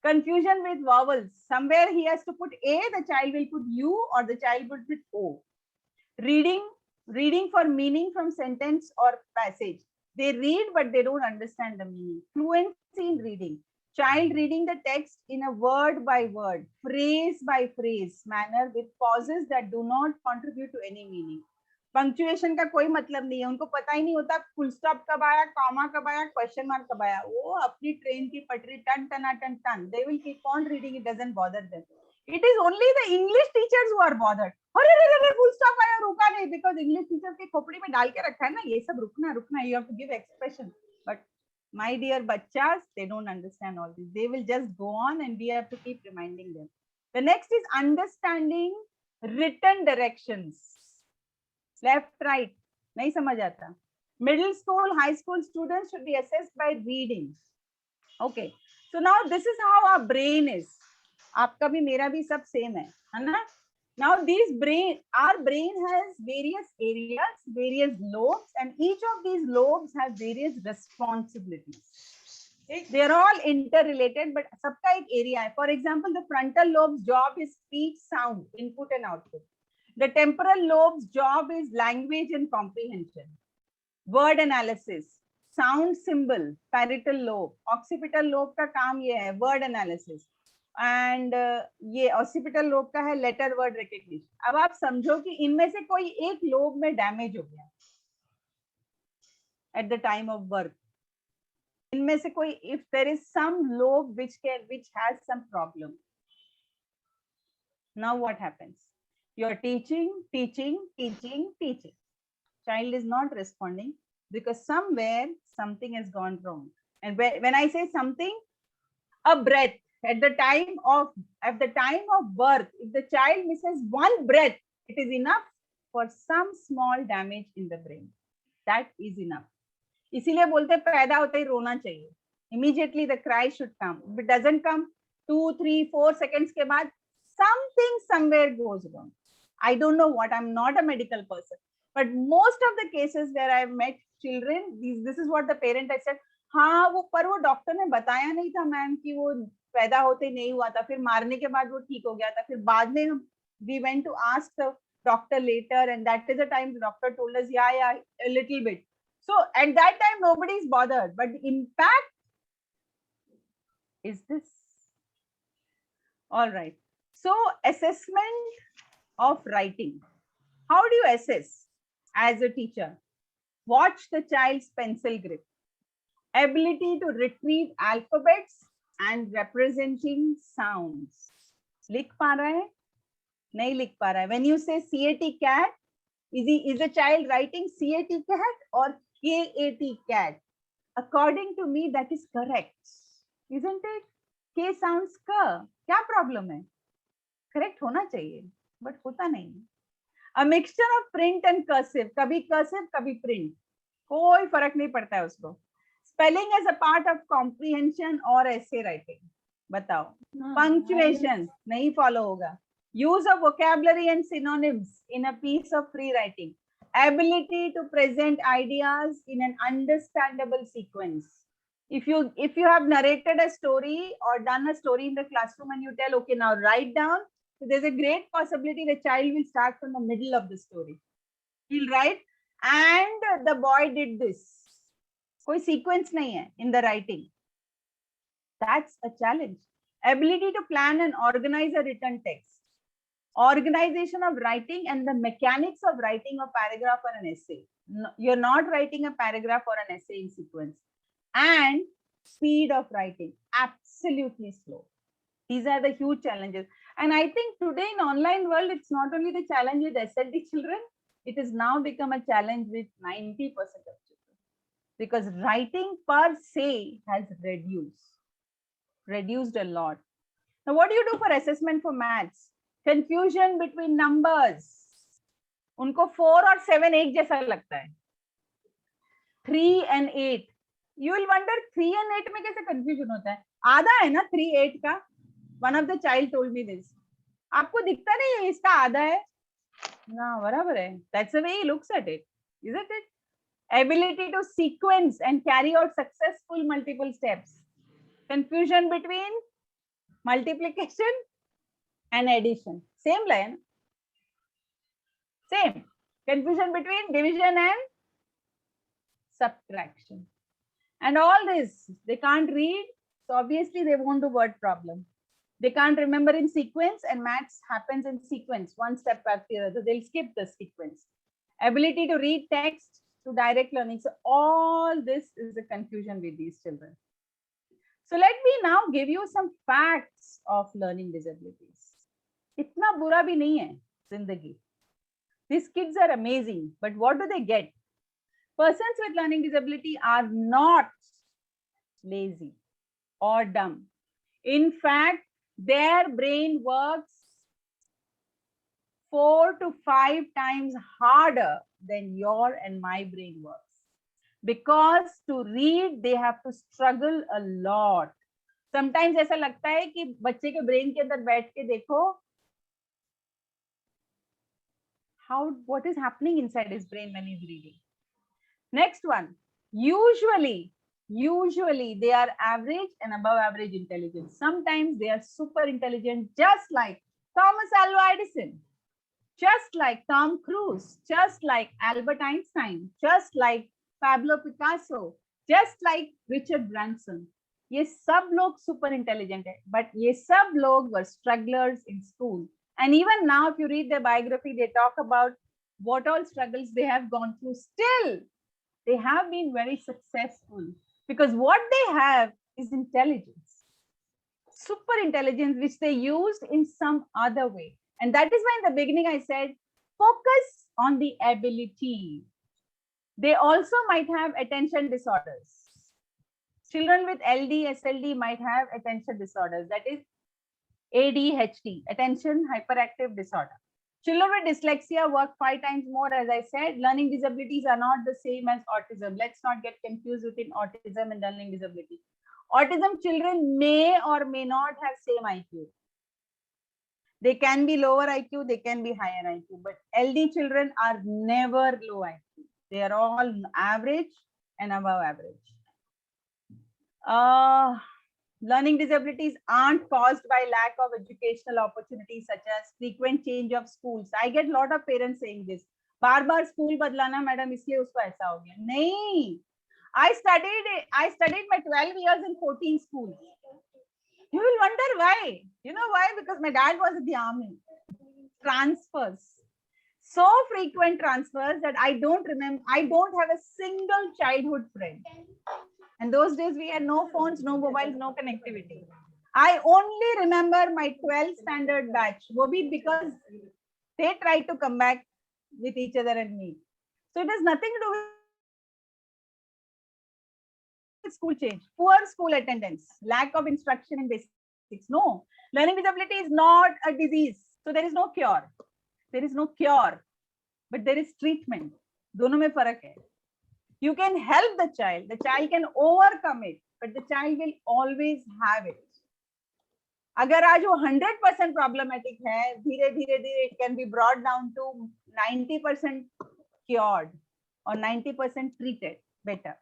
Confusion with vowels. Somewhere he has to put A, the child will put U, or the child will put O. Reading for meaning from sentence or passage. They read, but they don't understand the meaning. Fluency in reading. Child reading the text in a word by word, phrase by phrase manner with pauses that do not contribute to any meaning. Punctuation का कोई मतलब नहीं है, उनको पता ही नहीं होता full stop कब आया, कॉमा कब आया, क्वेश्चन मार्क कब आया. वो अपनी ट्रेन की पटरी टन टना टन टन. They will keep on reading. It doesn't bother them. It is only the English teachers who are bothered. अरे फुल स्टॉप आया, रुका नहीं, because English teachers के खोपड़ी में डाल के रखा है ना, ये सब रुकना रुकना. You have to give expression. But my dear bachas, they don't understand all this. They will just go on and we have to keep reminding them. The next is understanding written directions. Left, right, nahi samajh aata. Middle school, high school students should be assessed by reading. Okay. So now this is how our brain is. आपका भी मेरा भी सब same है ना? Now our brain has various areas, various lobes, and each of these lobes have various responsibilities. They are all interrelated, but सबका एक area है. For example, the frontal lobe's job is speech, sound, input and output. The temporal lobe's job is language and comprehension, word analysis, sound symbol, parietal lobe. Occipital lobe का काम ये है, word analysis. And ये occipital lobe का है letter word recognition. अब आप समझो कि इनमें से कोई एक लोब में डैमेज हो गया at the time of birth, इनमें से कोई, if there is some lobe which has some problem, now what happens? You are teaching, child is not responding because somewhere something has gone wrong. And when I say something, a breath at the time of birth, if the child misses one breath, it is enough for some small damage in the brain. That is enough. इसीलिए बोलते पैदा होते ही रोना चाहिए. Immediately the cry should come. If it doesn't come 2, 3, 4 seconds के बाद, something somewhere goes wrong. I don't know what. I'm not a medical person, but most of the cases where I've met children, this is what the parent has said. हाँ वो doctor ने बताया नहीं था ma'am कि वो पैदा होते नहीं हुआ था, फिर मारने के बाद वो ठीक हो गया था, फिर बाद में हम we went to ask the doctor later, and that is the time the doctor told us yeah a little bit. So at that time nobody is bothered, but the impact is this. All right, so assessment of writing. How do you assess as a teacher? Watch the child's pencil grip, ability to retrieve alphabets and representing sounds. लिख पा रहा है, नहीं लिख पा रहा है. When you say CAT cat, is the child writing CAT cat or KAT cat? According to me, that is correct, isn't it? K sounds ka. क्या problem है? Correct होना चाहिए, but होता नहीं. A mixture of print and cursive, कभी cursive कभी print, कोई फर्क नहीं पड़ता है उसको. Spelling as a part of comprehension or essay writing. बताओ. Punctuation नहीं follow होगा. Use of vocabulary and synonyms in a piece of free writing. Ability to present ideas in an understandable sequence. If you have narrated a story or done a story in the classroom and you tell, okay, now write down, so there's a great possibility the child will start from the middle of the story. He'll write, and the boy did this. कोई sequence नहीं है in the writing. That's a challenge. Ability to plan and organize a written text. Organization of writing and the mechanics of writing a paragraph or an essay. No, you're not writing a paragraph or an essay in sequence. And speed of writing, absolutely slow. These are the huge challenges. And I think today in online world, it's not only the challenge with SLD children, it has now become a challenge with 90% of children. Because writing per se has reduced a lot. Now, what do you do for assessment for maths? Confusion between numbers. उनको 4 और 7 एक जैसा लगता है. 3 and 8. You will wonder 3 and 8 में कैसे confusion होता है? आधा है ना 3, 8 का. One of the child told me this. आपको दिखता नहीं है इसका आधा है? ना बराबर है. That's the way he looks at it, isn't it? Ability to sequence and carry out successful multiple steps. Confusion between multiplication and addition. Same line. Same. Confusion between division and subtraction. And all this, they can't read, so obviously they won't do word problem. They can't remember in sequence, and maths happens in sequence, one step after the other. They'll skip the sequence. Ability to read text, to direct learning. So all this is the confusion with these children. So let me now give you some facts of learning disabilities. इतना बुरा भी नहीं है जिंदगी. These kids are amazing, but what do they get? Persons with learning disability are not lazy or dumb. In fact, their brain works 4 to 5 times harder than your and my brain works. Because to read, they have to struggle a lot. Sometimes ऐसा लगता है कि बच्चे के brain के अंदर बैठ के देखो what is happening inside his brain when he's reading. Next one, usually they are average and above average intelligence. Sometimes they are super intelligent, just like Thomas Alva Edison, just like Tom Cruise, just like Albert Einstein, just like Pablo Picasso, just like Richard Branson. ये सब लोग super intelligent है, but ये सब लोग were strugglers in school. And even now, if you read their biography, they talk about what all struggles they have gone through. Still, they have been very successful because what they have is intelligence, super intelligence, which they used in some other way. And that is why in the beginning I said, focus on the ability. They also might have attention disorders. Children with LD, SLD might have attention disorders. That is ADHD, attention hyperactive disorder. Children with dyslexia work 5 times more. As I said, learning disabilities are not the same as autism. Let's not get confused between autism and learning disability. Autism children may or may not have same IQ. They can be lower IQ, they can be higher IQ, but LD children are never low IQ. They are all average and above average. Learning disabilities aren't caused by lack of educational opportunities such as frequent change of schools. I get a lot of parents saying this. बार-बार school बदलाना madam इसलिए उसको ऐसा हो गया. नहीं. I studied my 12 years in 14 schools. You will wonder why. You know why? Because my dad was in the army. Transfers. So frequent transfers that I don't remember. I don't have a single childhood friend. And those days we had no phones, no mobiles, no connectivity. I only remember my 12th standard batch. Wobi because they tried to come back with each other and me. So it has nothing to do with school change, poor school attendance, lack of instruction in basics. No, learning disability is not a disease. So there is no cure. There is no cure, but there is treatment. दोनों में फर्क है. You can help the child can overcome it, but the child will always have it. अगर आज वो 100% problematic है, धीरे धीरे it can be brought down to 90% cured or 90% treated better.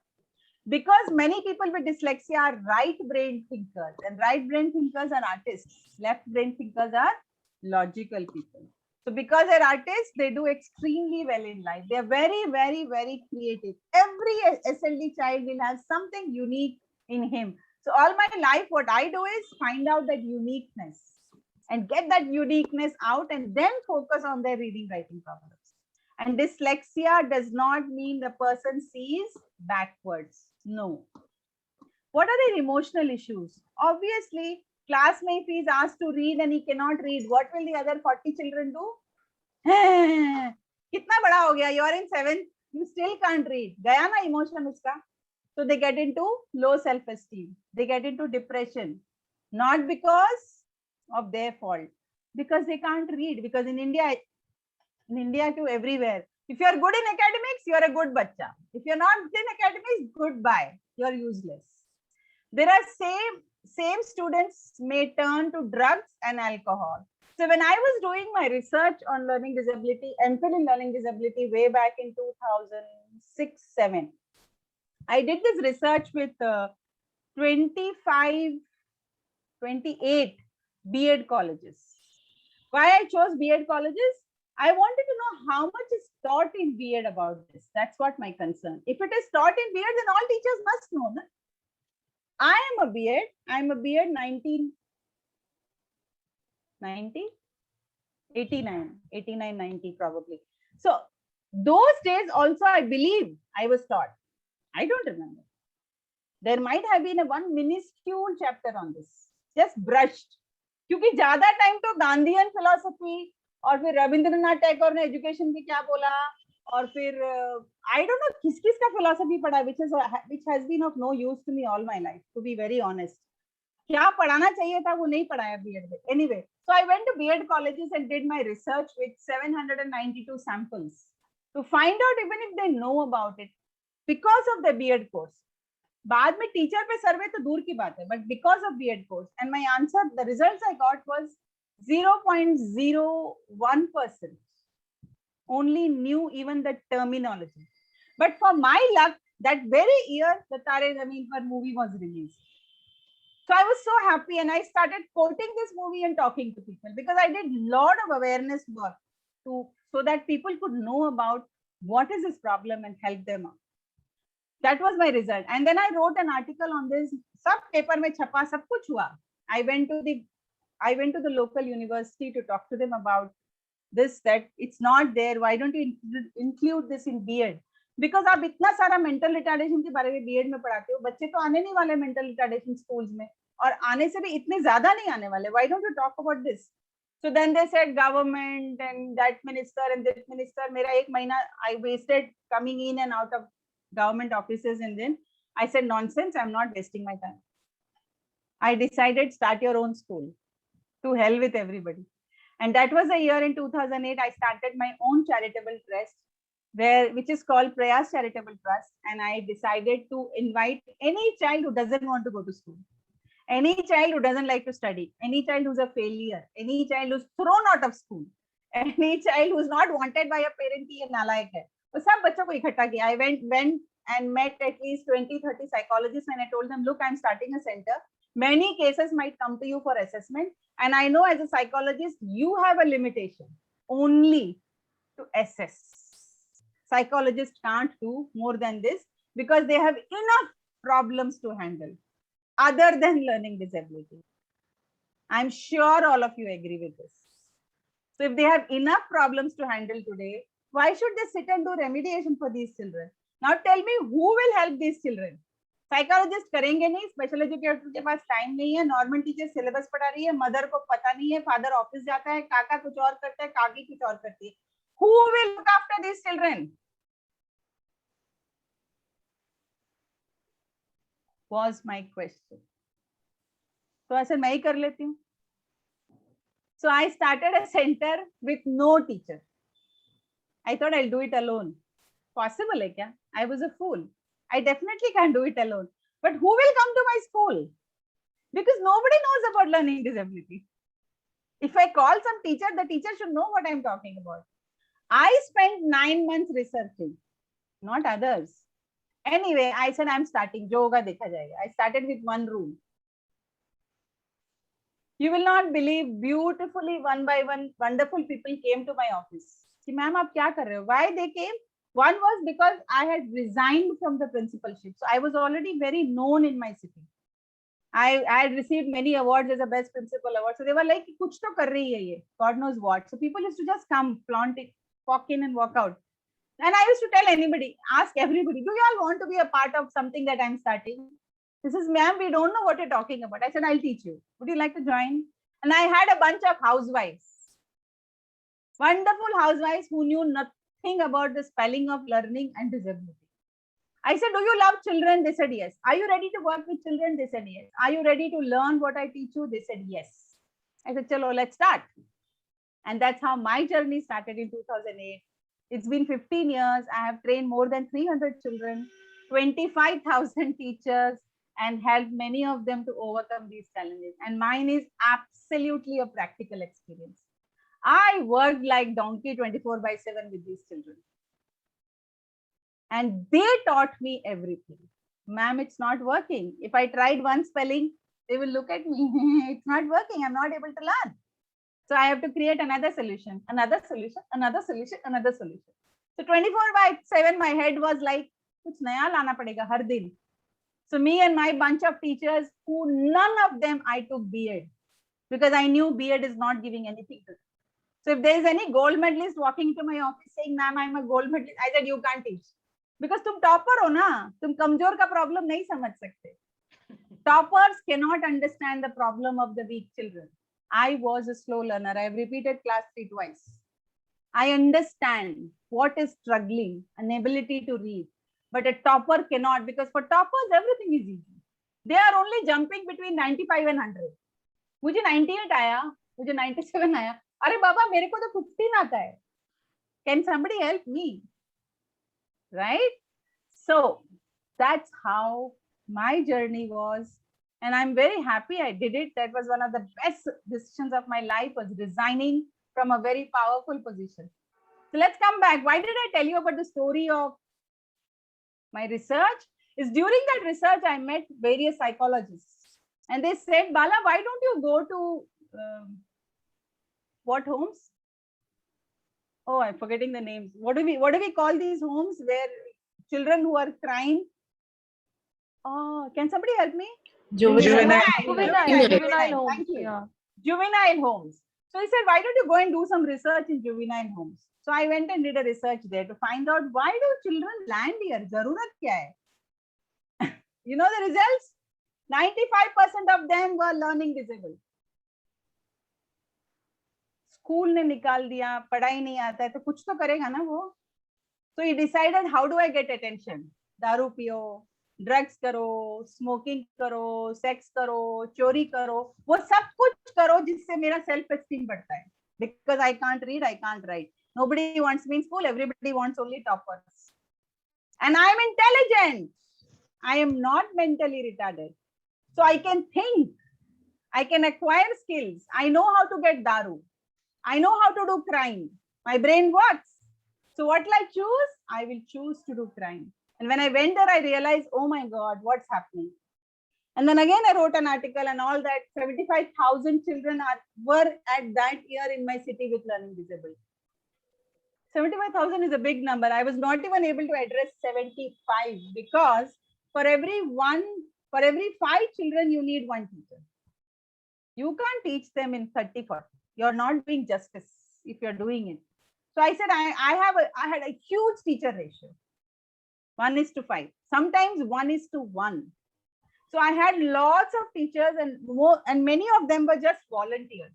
Because many people with dyslexia are right brain thinkers, and right brain thinkers are artists. Left brain thinkers are logical people. So because they're artists, they do extremely well in life. They're very, very, very creative. Every SLD child will have something unique in him. So all my life, what I do is find out that uniqueness and get that uniqueness out and then focus on their reading, writing problems. And dyslexia does not mean the person sees backwards. No. What are their emotional issues? Obviously, class में if he is asked to read and he cannot read, what will the other 40 children do? कितना बड़ा हो गया? You are in 7th, you still can't read. गया ना emotion उसका. So they get into low self-esteem. They get into depression. Not because of their fault. Because they can't read. Because in India to everywhere, if you are good in academics, you are a good bacha. If you are not in academics, goodbye. You are useless. There are same students may turn to drugs and alcohol. So when I was doing my research on learning disability, MPhil in learning disability way back in 2006-07, I did this research with 28 B.Ed colleges. Why I chose B.Ed colleges? I wanted to know how much is taught in B.Ed about this. That's what my concern. If it is taught in B.Ed, then all teachers must know. Na? I am a B.Ed. I am a B.Ed 1990, 89, 90 probably. So those days also I believe I was taught. I don't remember. There might have been one minuscule chapter on this, just brushed. क्योंकि ज़्यादा time तो Gandhian philosophy और फिर रविंद्रनाथ टैगोर ने education की क्या बोला और फिर I don't know किस का philosophy पढ़ा which has been of no use to me all my life, to be very honest. क्या पढ़ाना चाहिए था वो नहीं पढ़ाया B.Ed में. Anyway, so I went to B.Ed colleges and did my research with 792 samples to find out even if they know about it because of the B.Ed course. बाद में टीचर पे सर्वे तो दूर की बात है, but because of B.Ed course, and my answer, the results I got was 0.01% only knew even the terminology. But for my luck, that very year, the Tare Zameen Par movie was released. So I was so happy and I started quoting this movie and talking to people because I did a lot of awareness work so that people could know about what is this problem and help them out. That was my result. And then I wrote an article on this. Sab paper mein chapa, sab kuch hua. I went to the local university to talk to them about this, that it's not there. Why don't you include this in B.Ed? Because आप इतना सारा mental retardation के बारे में B.Ed में पढ़ाते हो, बच्चे तो आने नहीं वाले mental retardation schools में, और आने से भी इतने ज्यादा नहीं आने वाले. Why don't you talk about this? So then they said government and that minister and this minister. मेरा एक महीना I wasted coming in and out of government offices, and then I said nonsense. I'm not wasting my time. I decided start your own school. To hell with everybody. And that was a year in 2008. I started my own charitable trust, which is called Prayas Charitable Trust, and I decided to invite any child who doesn't want to go to school, any child who doesn't like to study, any child who's a failure, any child who's thrown out of school, any child who's not wanted by a parent ki ye nalayak hai. So सब बच्चों को इकट्ठा किया. I went and met at least 20-30 psychologists, and I told them, look, I'm starting a center. Many cases might come to you for assessment. And I know as a psychologist, you have a limitation only to assess. Psychologists can't do more than this because they have enough problems to handle other than learning disability. I'm sure all of you agree with this. So if they have enough problems to handle today, why should they sit and do remediation for these children? Now tell me, who will help these children? Psychologist करेंगे नहीं, special educator के पास time नहीं है, normal teacher syllabus पढ़ा रही है, mother को पता नहीं है, फादर ऑफिस जाता है, काका कुछ और करता है, काकी कुछ और करती है. Who will look after these children? Was my question. So I said मैं ही कर लेती हूँ. So I started a center with no teacher. I thought I'll do it alone. Possible है क्या? I was a fool. I definitely can't do it alone. But who will come to my school? Because nobody knows about learning disability. If I call some teacher, the teacher should know what I'm talking about. I spent 9 months researching, not others. Anyway, I said I'm starting. Jo hoga dekha jayega. I started with one room. You will not believe, beautifully one by one, wonderful people came to my office. Ma'am, aap kya kar rahe ho? Why they came? One was because I had resigned from the principalship. So I was already very known in my city. I had received many awards as a best principal award. So they were like, kuch to kar rahi hai ye, God knows what. So people used to just come, flaunt it, walk in and walk out. And I used to tell anybody, ask everybody, do you all want to be a part of something that I'm starting? This is, ma'am, we don't know what you're talking about. I said, I'll teach you. Would you like to join? And I had a bunch of housewives. Wonderful housewives who knew nothing about the spelling of learning and disability. I said, do you love children? They said, yes. Are you ready to work with children? They said, yes. Are you ready to learn what I teach you? They said, yes. I said, chalo, let's start. And that's how my journey started in 2008. It's been 15 years. I have trained more than 300 children, 25,000 teachers, and helped many of them to overcome these challenges. And mine is absolutely a practical experience. I worked like donkey 24/7 with these children. And they taught me everything. Ma'am, it's not working. If I tried one spelling, they will look at me. It's not working. I'm not able to learn. So I have to create another solution, another solution, another solution, another solution. So 24/7, my head was like, kuch naya lana padega har din. So me and my bunch of teachers, who none of them I took B.Ed, because I knew B.Ed is not giving anything to them. So if there is any gold medalist walking into my office saying, ma'am, I'm a gold medalist, I said, you can't teach. Because tum topper ho na, tum kamjor ka problem nahi samajh sakte. Toppers cannot understand the problem of the weak children. I was a slow learner. I have repeated class 3 twice. I understand what is struggling, an ability to read. But a topper cannot, because for toppers, everything is easy. They are only jumping between 95 and 100. मुझे 98 आया, मुझे 97 आया. अरे बाबा, मेरे को तो 15 आता है. Can somebody help me? Right? So that's how my journey was. And I'm very happy I did it. That was one of the best decisions of my life, was resigning from a very powerful position. So let's come back. Why did I tell you about the story of my research? Is during that research, I met various psychologists. And they said, Bala, why don't you go to what homes? Oh, I'm forgetting the names. What do we call these homes where children who are crying Oh, can somebody help me? Juvenile. Juvenile homes. Thank you. Juvenile homes. So he said, why don't you go and do some research in juvenile homes? So I went and did a research there to find out, why do children land here? Zarurat kya hai? You know the results? 95% of them were learning disabled. School ने निकाल दिया, पढ़ाई नहीं आता है तो कुछ तो करेगा ना वो. So he decided, how do I get attention? दारू पियो, ड्रग्स करो, स्मोकिंग करो, सेक्स करो, चोरी करो, वो सब कुछ करो जिससे मेरा सेल्फ एस्टीम बढ़ता है. Because I can't read, I can't write. Nobody wants me in school. Everybody wants only toppers. And I am intelligent. I am not mentally retarded. So I can think. I can acquire skills. I know how to get daru. I know how to do crime. My brain works. So what will I choose? I will choose to do crime. And when I went there, I realized, oh my God, what's happening? And then again, I wrote an article and all that. 75,000 children were at that year in my city with learning disability. 75,000 is a big number. I was not even able to address 75 because for every 5 children, you need 1 teacher. You can't teach them in 30, 40. You're not doing justice if you're doing it. So I said, I had a huge teacher ratio. 1:5. Sometimes 1:1. So I had lots of teachers and many of them were just volunteers.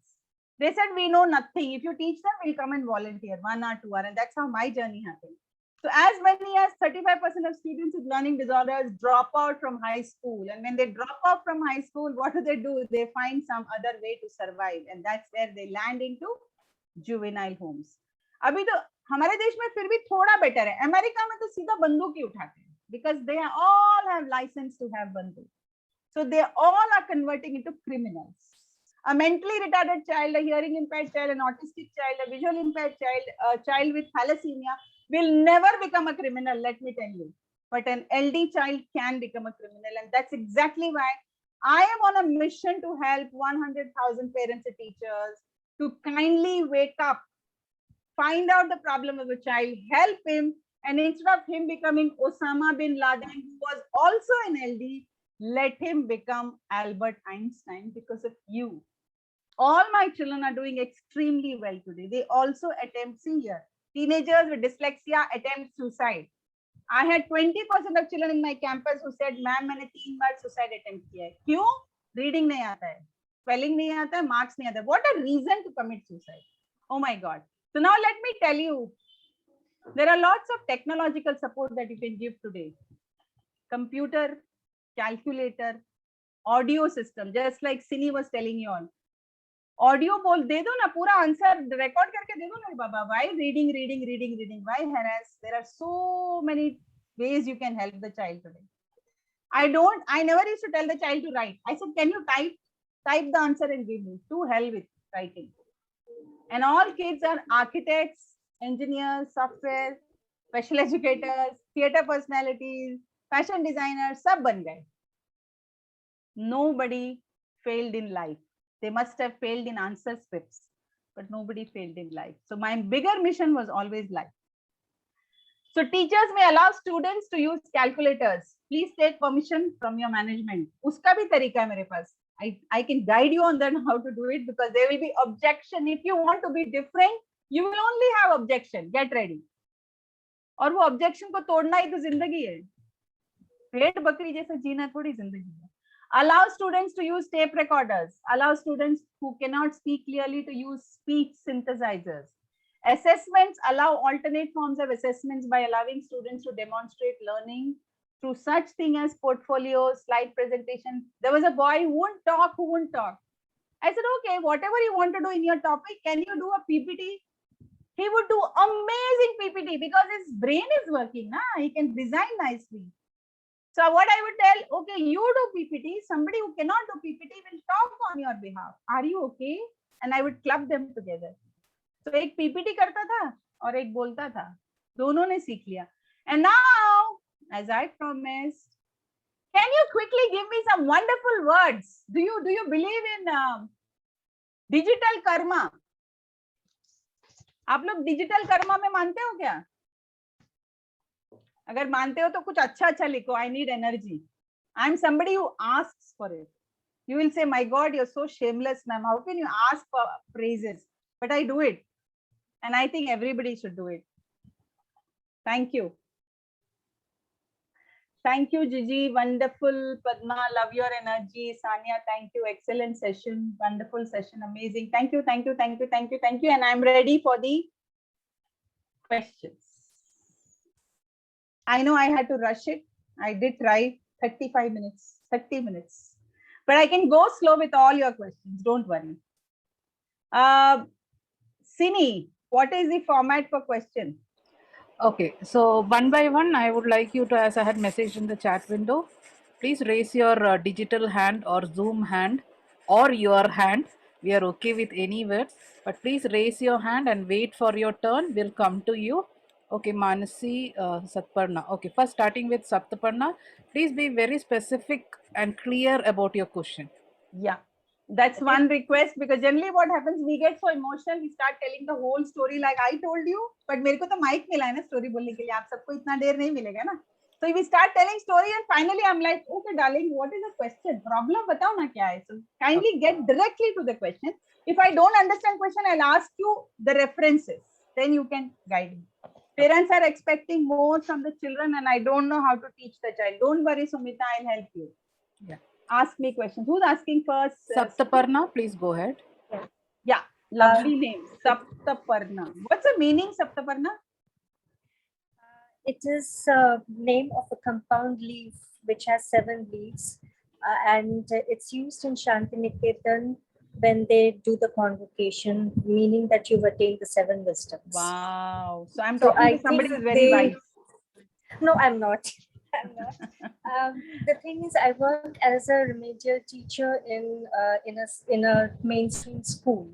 They said, we know nothing. If you teach them, we'll come and volunteer 1 or 2 hours. And that's how my journey happened. So as many as 35% of students with learning disorders drop out from high school. And when they drop out from high school, what do? They find some other way to survive. And that's where they land into juvenile homes. अभी तो हमारे देश में फिर भी थोड़ा better है. America में तो सीधा बंदूक ही उठाते हैं because they all have license to have बंदूक. So they all are converting into criminals. A mentally retarded child, a hearing impaired child, an autistic child, a visual impaired child, a child with thalassemia will never become a criminal, let me tell you. But an LD child can become a criminal. And that's exactly why I am on a mission to help 100,000 parents and teachers to kindly wake up, find out the problem of a child, help him, and instead of him becoming Osama bin Laden, who was also an LD, let him become Albert Einstein because of you. All my children are doing extremely well today. They also attempt, see here, teenagers with dyslexia attempt suicide. I had 20% of children in my campus who said, ma'am, मैंने 3 बार suicide attempt किया है. क्यों? Reading नहीं आता है, spelling नहीं आता है, marks नहीं आता है. What a reason to commit suicide. Oh my God. So now let me tell you, there are lots of technological support that you can give today. Computer, calculator, audio system, just like Cine was telling you all. Audio बोल दे दो ना, पूरा answer record करके दे दो ना बाबा. Why reading? Why harass? There are so many ways you can help the child today. I never used to tell the child to write. I said, can you type the answer and give me? To hell with writing. And all kids are architects, engineers, software, special educators, theater personalities, fashion designers, सब बन गए. Nobody failed in life. They must have failed in answer scripts, but nobody failed in life. So my bigger mission was always life. So teachers may allow students to use calculators. Please take permission from your management. उसका भी तरीका है मेरे पास. I can guide you on that how to do it because there will be objection. If you want to be different, you will only have objection. Get ready. और वो objection को तोड़ना ही तो जिंदगी है. पेट बकरी जैसा जीना थोड़ी जिंदगी है. Allow students to use tape recorders. Allow students who cannot speak clearly to use speech synthesizers. Assessments, allow alternate forms of assessments by allowing students to demonstrate learning through such thing as portfolios, slide presentation. There was a boy who wouldn't talk. I said, okay, whatever you want to do in your topic, can you do a PPT? He would do amazing PPT because his brain is working. He can design nicely. So what I would tell, okay, you do PPT, somebody who cannot do PPT will talk on your behalf. Are you okay? And I would club them together. So एक PPT करता था और एक बोलता था. दोनों ने सीख लिया. And now, as I promised, can you quickly give me some wonderful words? Do you believe in digital karma? आप लोग digital karma में मानते हो क्या? अगर मानते हो तो कुछ अच्छा लिखो. I need energy. I'm somebody who asks for it. You will say, my God, you're so shameless, ma'am. How can you ask for praises? But I do it. And I think everybody should do it. Thank you. Thank you, Gigi. Wonderful. Padma, love your energy. Sanya, thank you. Excellent session. Wonderful session. Amazing. Thank you, thank you, thank you, thank you, thank you. And I'm ready for the questions. I know I had to rush it. I did try 35 minutes, 30 minutes. But I can go slow with all your questions. Don't worry. Sini, what is the format for question? Okay, so one by one, I would like you to, as I had messaged in the chat window, please raise your digital hand or Zoom hand or your hand. We are okay with any words, but please raise your hand and wait for your turn. We'll come to you. Okay, Manasi, Satparna. Okay, first starting with Satparna, please be very specific and clear about your question. Yeah. That's one request, because generally what happens, we get so emotional, we start telling the whole story like I told you, but मेरे को तो mic मिला है ना story बोलने के लिए, आप सबको इतना देर नहीं मिलेगा ना. So we start telling story and finally I'm like, okay darling, what is the question? Problem बताओ ना क्या है? So kindly get directly to the question. If I don't understand question, I'll ask you the references. Then you can guide me. Parents are expecting more from the children and I don't know how to teach the child. Don't worry, Sumita, I'll help you. Yeah. Ask me questions. Who's asking first? Saptaparna, please go ahead. Yeah, lovely name. Saptaparna. What's the meaning, Saptaparna? It is name of a compound leaf which has 7 leaves, and it's used in Shantiniketan when they do the convocation, meaning that you've attained the 7 wisdoms. Wow. So I'm talking to somebody who's very wise. No, I'm not. The thing is, I work as a remedial teacher in a mainstream school.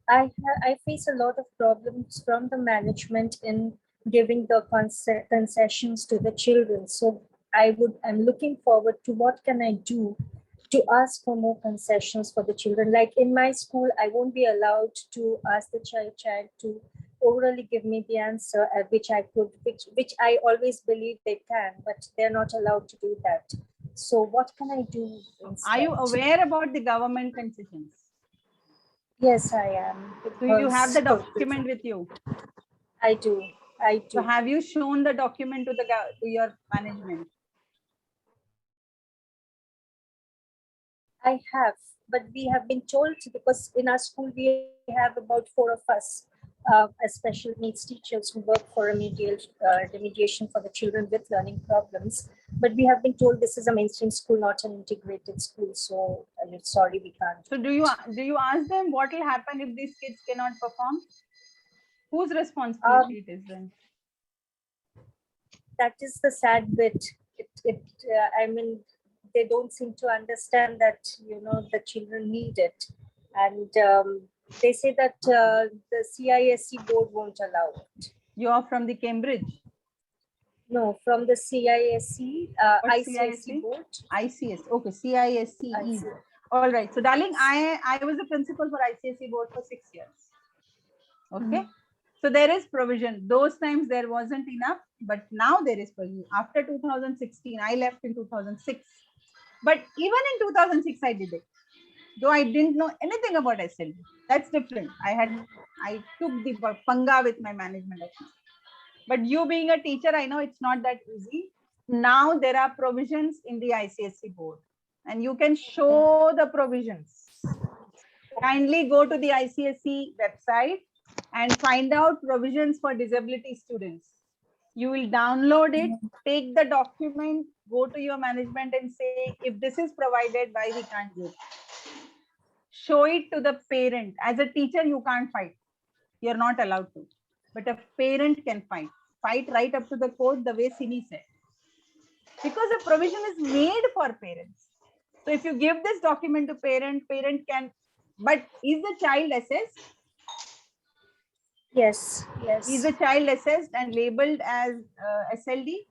I face a lot of problems from the management in giving the concessions to the children. So I'm looking forward to what can I do to ask for more concessions for the children. Like in my school, I won't be allowed to ask the child to orally give me the answer, which I always believe they can, but they're not allowed to do that. So what can I do instead? Are you aware about the government concessions? Yes, I am. Do you have the document with you? I do. So have you shown the document to your management? I have, but we have been told, because in our school we have about 4 of us as special needs teachers who work for remediation for the children with learning problems. But we have been told this is a mainstream school, not an integrated school. So I'm sorry, we can't. So do you ask them what will happen if these kids cannot perform? Whose responsibility it is then? That is the sad bit. I mean, they don't seem to understand that, the children need it. And they say that the CISE board won't allow it. You are from the Cambridge? No, from the CISE, ICSE board. ICS, okay, CISE. All right. So darling, I was the principal for ICSE board for 6 years. Okay. So there is provision. Those times there wasn't enough, but now there is provision. After 2016, I left in 2006. But even in 2006, I did it. Though I didn't know anything about SLD. That's different. I took the panga with my management. But you being a teacher, I know it's not that easy. Now there are provisions in the ICSE board and you can show the provisions. Kindly go to the ICSE website and find out provisions for disability students. You will download it, take the document, go to your management and say, if this is provided, why we can't do it? Show it to the parent. As a teacher, you can't fight. You're not allowed to. But a parent can fight. Fight right up to the court, the way Sini said. Because the provision is made for parents. So if you give this document to parent can, but is the child assessed? Yes, yes. Is the child assessed and labeled as SLD?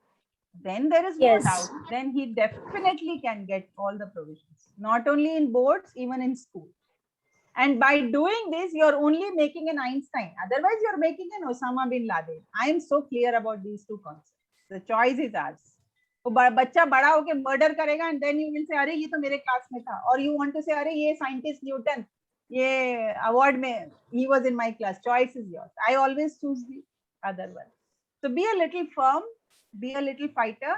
Then there is no doubt. Then he definitely can get all the provisions. Not only in boards, even in school. And by doing this, you're only making an Einstein. Otherwise, you're making an Osama bin Laden. I am so clear about these two concepts. The choice is ours. वो बच्चा बड़ा होके murder करेगा and then you will say अरे ये तो मेरे class में था, or you want to say अरे ये साइंटिस्ट न्यूटन ये अवार्ड में he was in my class. Choice is yours. I always choose the other one. So be a little firm, be a little fighter.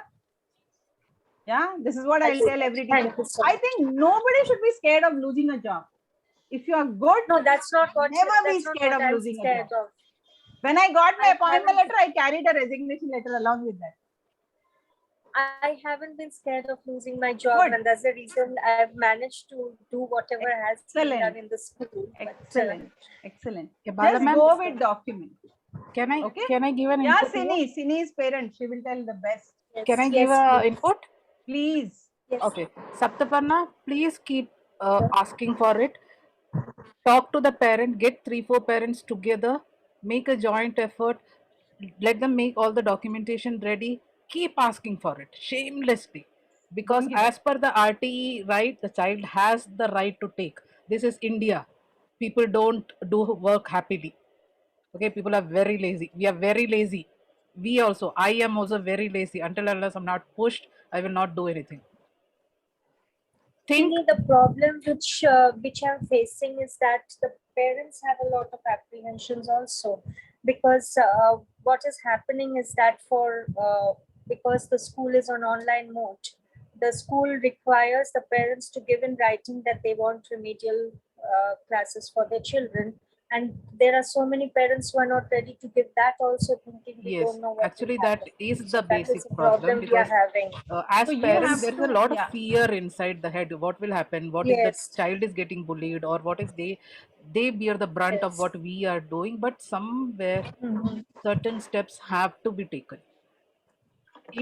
Yeah, this is what I'll tell every teacher. I think nobody should be scared of losing a job. If you are good, No, that's not what. never be that's not scared what of I'm losing a scared job. of. When I got my I appointment haven't- letter, I carried a resignation letter along with that. I haven't been scared of losing my job, Good. and that's the reason I've managed to do whatever has been Excellent. done in the school. But, Excellent, excellent. Okay, Bala Just ma'am, go with document. Can I Okay. can I give an Yeah, input? here? Sini's parent, she will tell the best. yes, Can I yes, give a please. input? Please. Yes. Okay, Saptaparna, please keep asking for it. Talk to the parent, get 3-4 parents together, make a joint effort, let them make all the documentation ready, keep asking for it shamelessly. Because Don't give as per the RTE right, the child has the right to take. This is India. People don't do work happily. Okay, people are very lazy. We are very lazy. We also, I am also very lazy. Until unless I'm not pushed, I will not do anything. Think Really, the problem which I'm facing is that the parents have a lot of apprehensions also, because what is happening is that because the school is on online mode, the school requires the parents to give in writing that they want remedial classes for their children, and there are so many parents who are not ready to give that also, thinking we yes, don't know what actually will that happen. is So the that basic is the problem problem we are because having. as So you parents have there is a to- lot yeah. of fear inside the head. What will happen? What if Yes. the child is getting bullied, or what if they bear the brunt of Yes. what we are doing? But somewhere Mhm. certain steps have to be taken.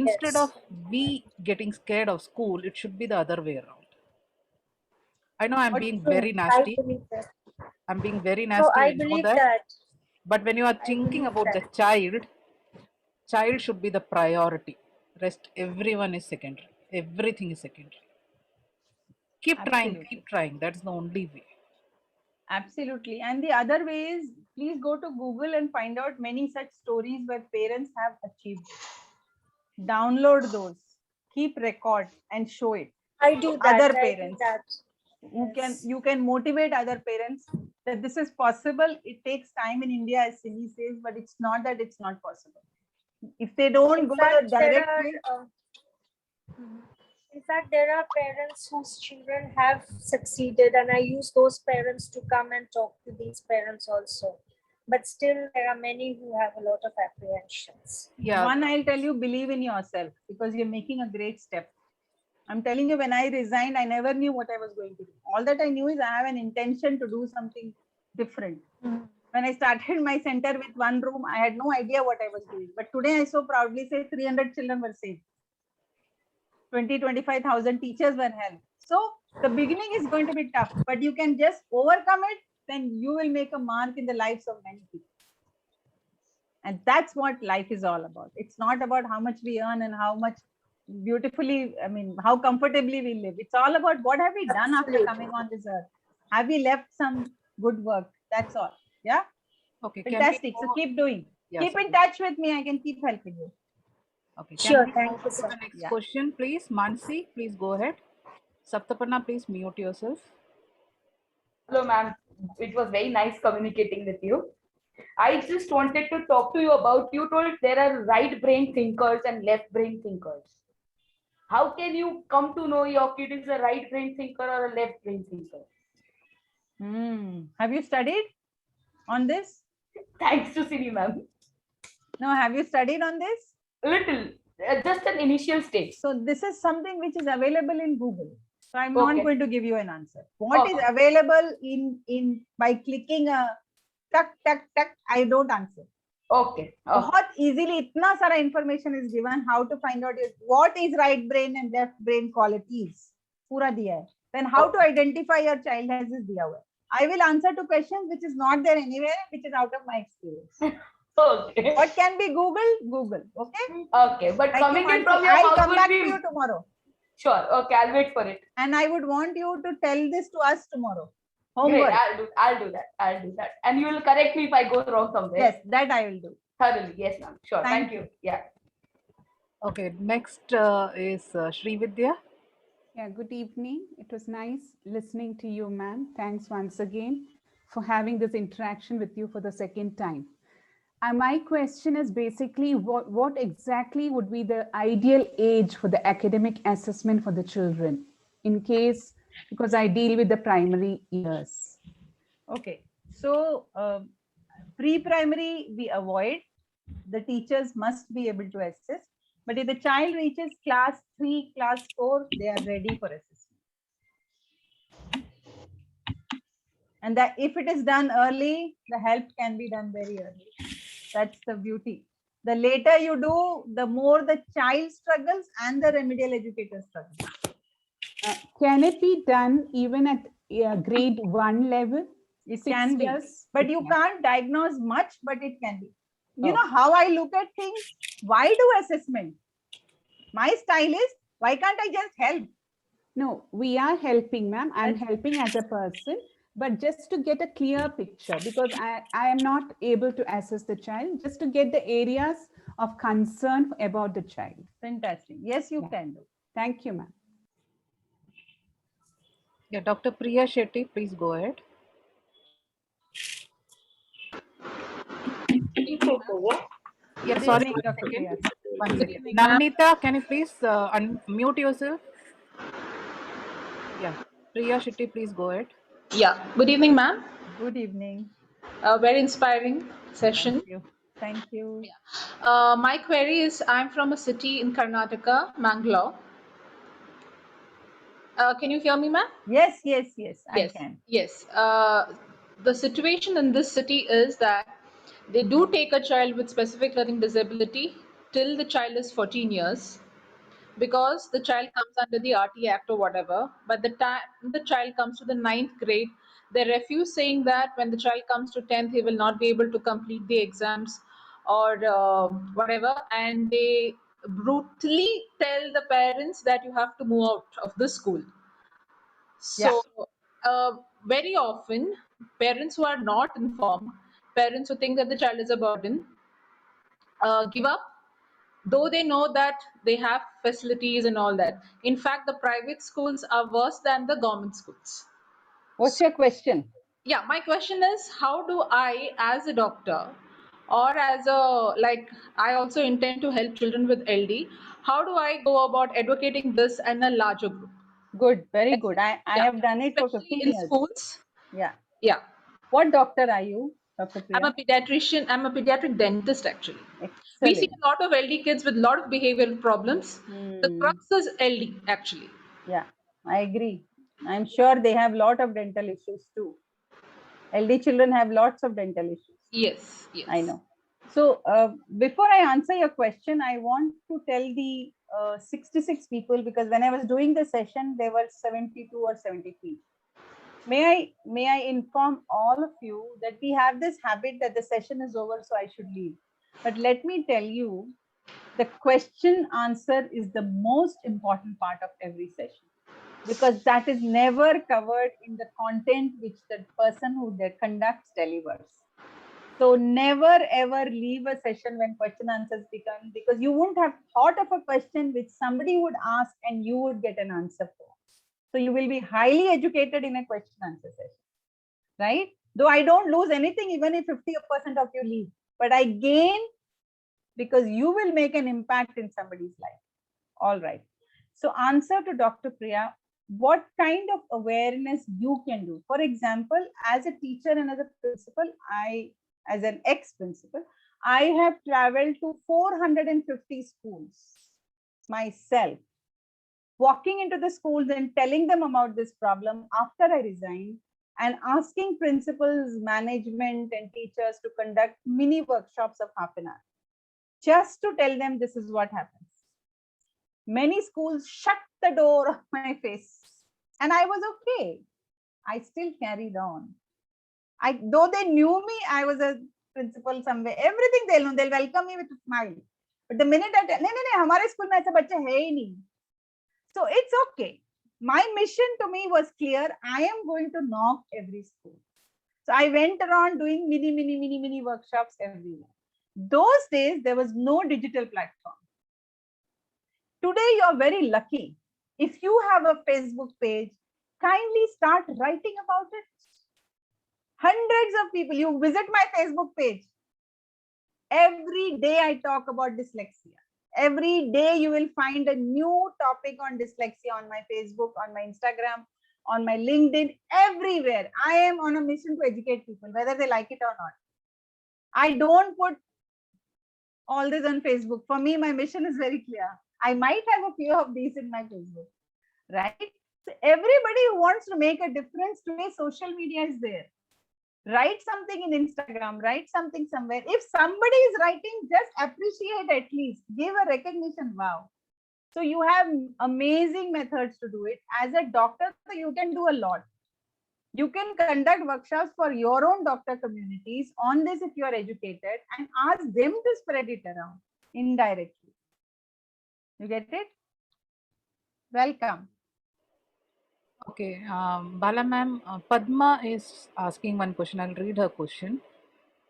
Instead Yes. of we getting scared of school, it should be the other way around. I know I'm What- being True. very I nasty. believe that. I'm being very No, nasty. I I know believe that. that. But when you are I thinking believe about the that. child should be the priority. Rest everyone is secondary. Everything is secondary. Keep Absolutely. trying. That's the only way. Absolutely. And the other way is, please go to Google and find out many such stories where parents have achieved. Download those, keep record and show it. I do to that. other I parents. do that. You can motivate other parents that this is possible. It takes time in India, as Cindy says, but it's not that it's not possible. If they don't In go fact, the direct way, in fact, there are parents whose children have succeeded, and I use those parents to come and talk to these parents also. But still, there are many who have a lot of apprehensions. Yeah. one, I'll tell you, believe in yourself because you're making a great step. I'm telling you, when I resigned, I never knew what I was going to do. All that I knew is I have an intention to do something different. When I started my center with one room, I had no idea what I was doing. But today I so proudly say 300 children were saved. 25,000 teachers were helped. So the beginning is going to be tough, but you can just overcome it, then you will make a mark in the lives of many people. And that's what life is all about. It's not about how much we earn and how much beautifully, how comfortably we live. It's all about what have we done after coming on this earth? Have we left some good work? That's all. Yeah. Okay. Fantastic. So keep doing. Yeah, keep sorry. in touch with me. I can keep helping you. Okay. Sure, we thank move you, to sir. the next Yeah. question, please? Mansi, please go ahead. Saptaparna, please mute yourself. Hello, ma'am. It was very nice communicating with you. I just wanted to talk to you about, you told there are right brain thinkers and left brain thinkers. How can you come to know your kid is a right brain thinker or a left brain thinker? Have you studied on this? Thanks to Siri, ma'am. No, have you studied on this? A little, just an initial stage. So this is something which is available in Google. So I'm not Okay. going to give you an answer. What is Okay. available in by clicking a tuck, I don't answer. Okay. बहुत easily इतना सारा information is given how to find out what is right brain and left brain qualities. पूरा दिया है. Then how to identify your child has is दिया हुआ है. I will answer to questions which is not there anywhere, which is out of my experience. Okay. What can be Google? Google. Okay. Okay. But Thank you, coming in Mansi. from your I'll mouth come would back be to you tomorrow. Sure. Okay. I'll wait for it. And I would want you to tell this to us tomorrow. Great. Homework. I'll do that. And you will correct me if I go wrong somewhere. Yes, that I will do. Thoroughly. Yes, ma'am. Sure. Thank Thank you. Yeah. Okay, next is Sri Vidya. Yeah, good evening. It was nice listening to you, ma'am. Thanks once again for having this interaction with you for the second time. My question is basically what exactly would be the ideal age for the academic assessment for the children in case, because I deal with the primary years. Okay, so pre-primary we avoid. The teachers must be able to assess. But if the child reaches class 3, class 4, they are ready for assessment. And that if it is done early, the help can be done very early. That's the beauty. The later you do, the more the child struggles and the remedial educator struggles. Can it be done even at grade 1 level? It 6 can be, years? but It you can. can't diagnose much, but it can be. You Oh. know how I look at things? Why do assessment? My style is, why can't I just help? No, we are helping, ma'am. I'm helping as a person, but just to get a clear picture, because I am not able to assess the child, just to get the areas of concern about the child. Fantastic. Yes, you can do. Thank you, ma'am. Yeah, Dr. Priya Shetty, please go ahead. Yeah, Good sorry, evening, Dr. Priya. one second. Navnita, can you please unmute yourself? Yeah, Priya Shetty, please go ahead. Yeah, good evening, ma'am. Good evening. Very inspiring session. Thank you. Thank you. My query is, I'm from a city in Karnataka, Mangalore. Can you hear me, ma'am? Yes, yes, yes, I Yes, can. yes. The situation in this city is that they do take a child with specific learning disability till the child is 14 years, because the child comes under the RT Act or whatever. But the time the child comes to the 9th grade, they refuse, saying that when the child comes to 10th, he will not be able to complete the exams or whatever. And they brutally tell the parents that you have to move out of the school. So, very often, parents who are not informed, parents who think that the child is a burden, give up, though they know that they have facilities and all that. In fact, the private schools are worse than the government schools. What's your question? Yeah, my question is, how do I, as a doctor, or as a, like, I also intend to help children with LD, how do I go about advocating this in a larger group? Good, very good. I have done it for Especially 15 in years. schools. Yeah. Yeah. What doctor are you, Dr. Priya? I'm a pediatrician. I'm a pediatric dentist, actually. Excellent. We see a lot of LD kids with a lot of behavioral problems. The crux is LD, actually. Yeah, I agree. I'm sure they have a lot of dental issues too. LD children have lots of dental issues. Yes, yes. I know. So before I answer your question, I want to tell the 66 people, because when I was doing the session, there were 72 or 73. May I inform all of you that we have this habit that the session is over, so I should leave. But let me tell you, the question answer is the most important part of every session, because that is never covered in the content which the person who conducts delivers. So never ever leave a session when question answers become, because you won't have thought of a question which somebody would ask and you would get an answer for. So you will be highly educated in a question answer session, right? Though I don't lose anything even if 50% of you leave, but I gain because you will make an impact in somebody's life. All right. So answer to Dr. Priya, what kind of awareness you can do? For example, as a teacher and as a principal, as an ex-principal, I have traveled to 450 schools myself, walking into the schools and telling them about this problem after I resigned, and asking principals, management, and teachers to conduct mini workshops of half an hour, just to tell them this is what happens. Many schools shut the door of my face, and I was okay. I still carried on. Though they knew me, I was a principal somewhere. Everything they'll know. They'll welcome me with a smile. But the minute I tell, no, हमारे school में ऐसे बच्चे हैं ही नहीं. So it's okay. My mission to me was clear. I am going to knock every school. So I went around doing mini workshops everywhere. Those days, there was no digital platform. Today, you're very lucky. If you have a Facebook page, kindly start writing about it. Hundreds of people, you visit my Facebook page. Every day I talk about dyslexia. Every day you will find a new topic on dyslexia on my Facebook, on my Instagram, on my LinkedIn, everywhere. I am on a mission to educate people, whether they like it or not. I don't put all this on Facebook. For me, my mission is very clear. I might have a few of these in my Facebook, right? So everybody who wants to make a difference today, social media is there. Write something in Instagram, write something somewhere. If somebody is writing, just appreciate at least, give a recognition. Wow. So you have amazing methods to do it. As a doctor, you can do a lot. You can conduct workshops for your own doctor communities on this if you are educated, and ask them to spread it around indirectly. You get it? Welcome. Okay, Bala ma'am, Padma is asking one question. I'll read her question.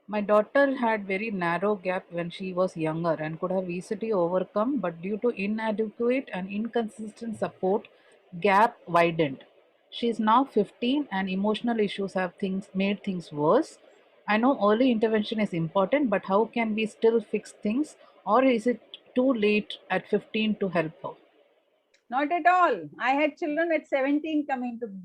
My daughter had very narrow gap when she was younger and could have easily overcome, but due to inadequate and inconsistent support, gap widened. She is now 15 and emotional issues have made things worse. I know early intervention is important, but how can we still fix things, or is it too late at 15 to help her? Not at all. I had children at 17 coming to me.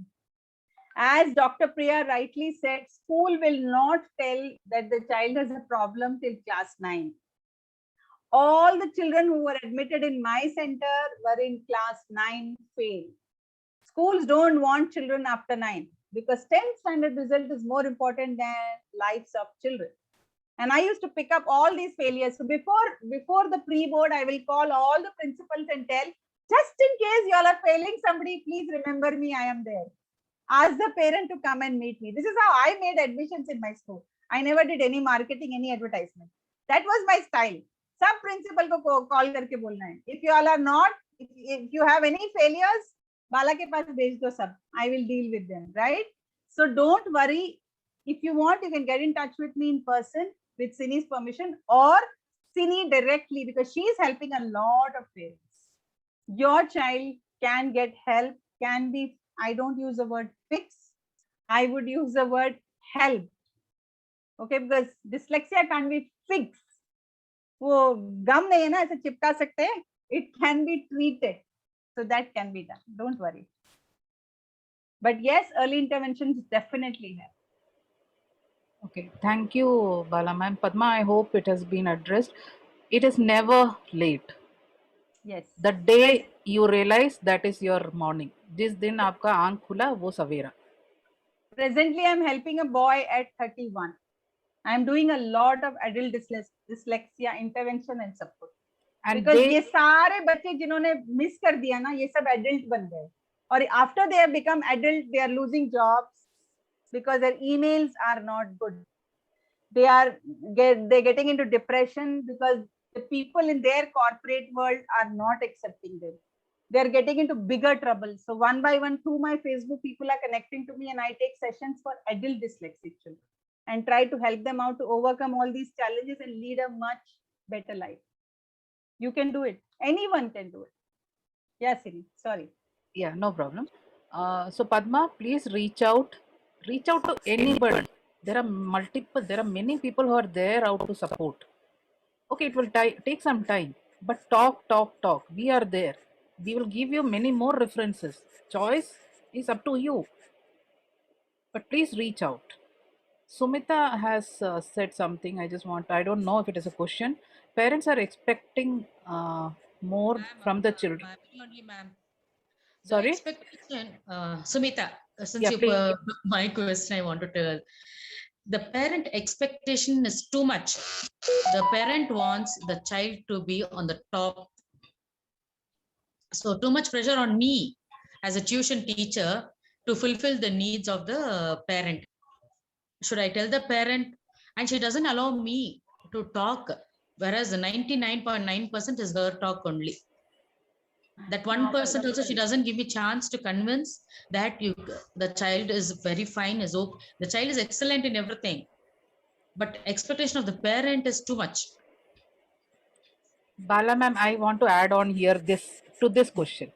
As Dr. Priya rightly said, school will not tell that the child has a problem till class 9. All the children who were admitted in my center were in class 9 fail. Schools don't want children after 9 because 10th standard result is more important than lives of children. And I used to pick up all these failures. So before the pre-board, I will call all the principals and tell, just in case you all are failing somebody, please remember me, I am there. Ask the parent to come and meet me. This is how I made admissions in my school. I never did any marketing, any advertisement. That was my style. Some principal ko call karke bolna hai. If you all are not, if you have any failures, Bala ke paas bhej do sab. I will deal with them, right? So don't worry. If you want, you can get in touch with me in person with Sini's permission, or Sini directly, because she is helping a lot of parents. Your child can get help, can be, I don't use the word fix, I would use the word help. Okay, because dyslexia can't be fixed. वो गम नहीं है ना, ऐसे चिपका सकते हैं. It can be treated. So that can be done. Don't worry. But yes, early interventions definitely help. Okay, thank you, Bala ma'am. Padma, I hope it has been addressed. It is never late. Yes. The day you realize, that is your morning. जिस दिन आपका आंख खुला वो सवेरा. Presently, I'm helping a boy at 31. I'm doing a lot of adult dyslexia intervention and support. And because ये सारे बच्चे जिन्होंने मिस कर दिया ना, ये सब adult बन गए. और after they have become adult, they are losing jobs because their emails are not good. They're getting into depression because the people in their corporate world are not accepting them. They're getting into bigger trouble. So one by one, through my Facebook, people are connecting to me, and I take sessions for adult dyslexic children and try to help them out to overcome all these challenges and lead a much better life. You can do it. Anyone can do it. Yes, Sini. Sorry. Yeah, no problem. So Padma, please reach out to anybody. There are many people who are there out to support. Okay, it will take some time, but talk. We are there. We will give you many more references. Choice is up to you. But please reach out. Sumita has said something. I don't know if it is a question. Parents are expecting more from the children. Only, ma'am. Sorry? Expectation, Sumita, since Yeah, you please. my question, I wanted to. The parent expectation is too much. The parent wants the child to be on the top. So too much pressure on me as a tuition teacher to fulfill the needs of the parent. Should I tell the parent? And she doesn't allow me to talk, whereas the 99.9% is her talk only. That 1% also, she doesn't give me chance to convince that the child is very fine, the child is excellent in everything, but expectation of the parent is too much. Bala ma'am, I want to add on here to this question.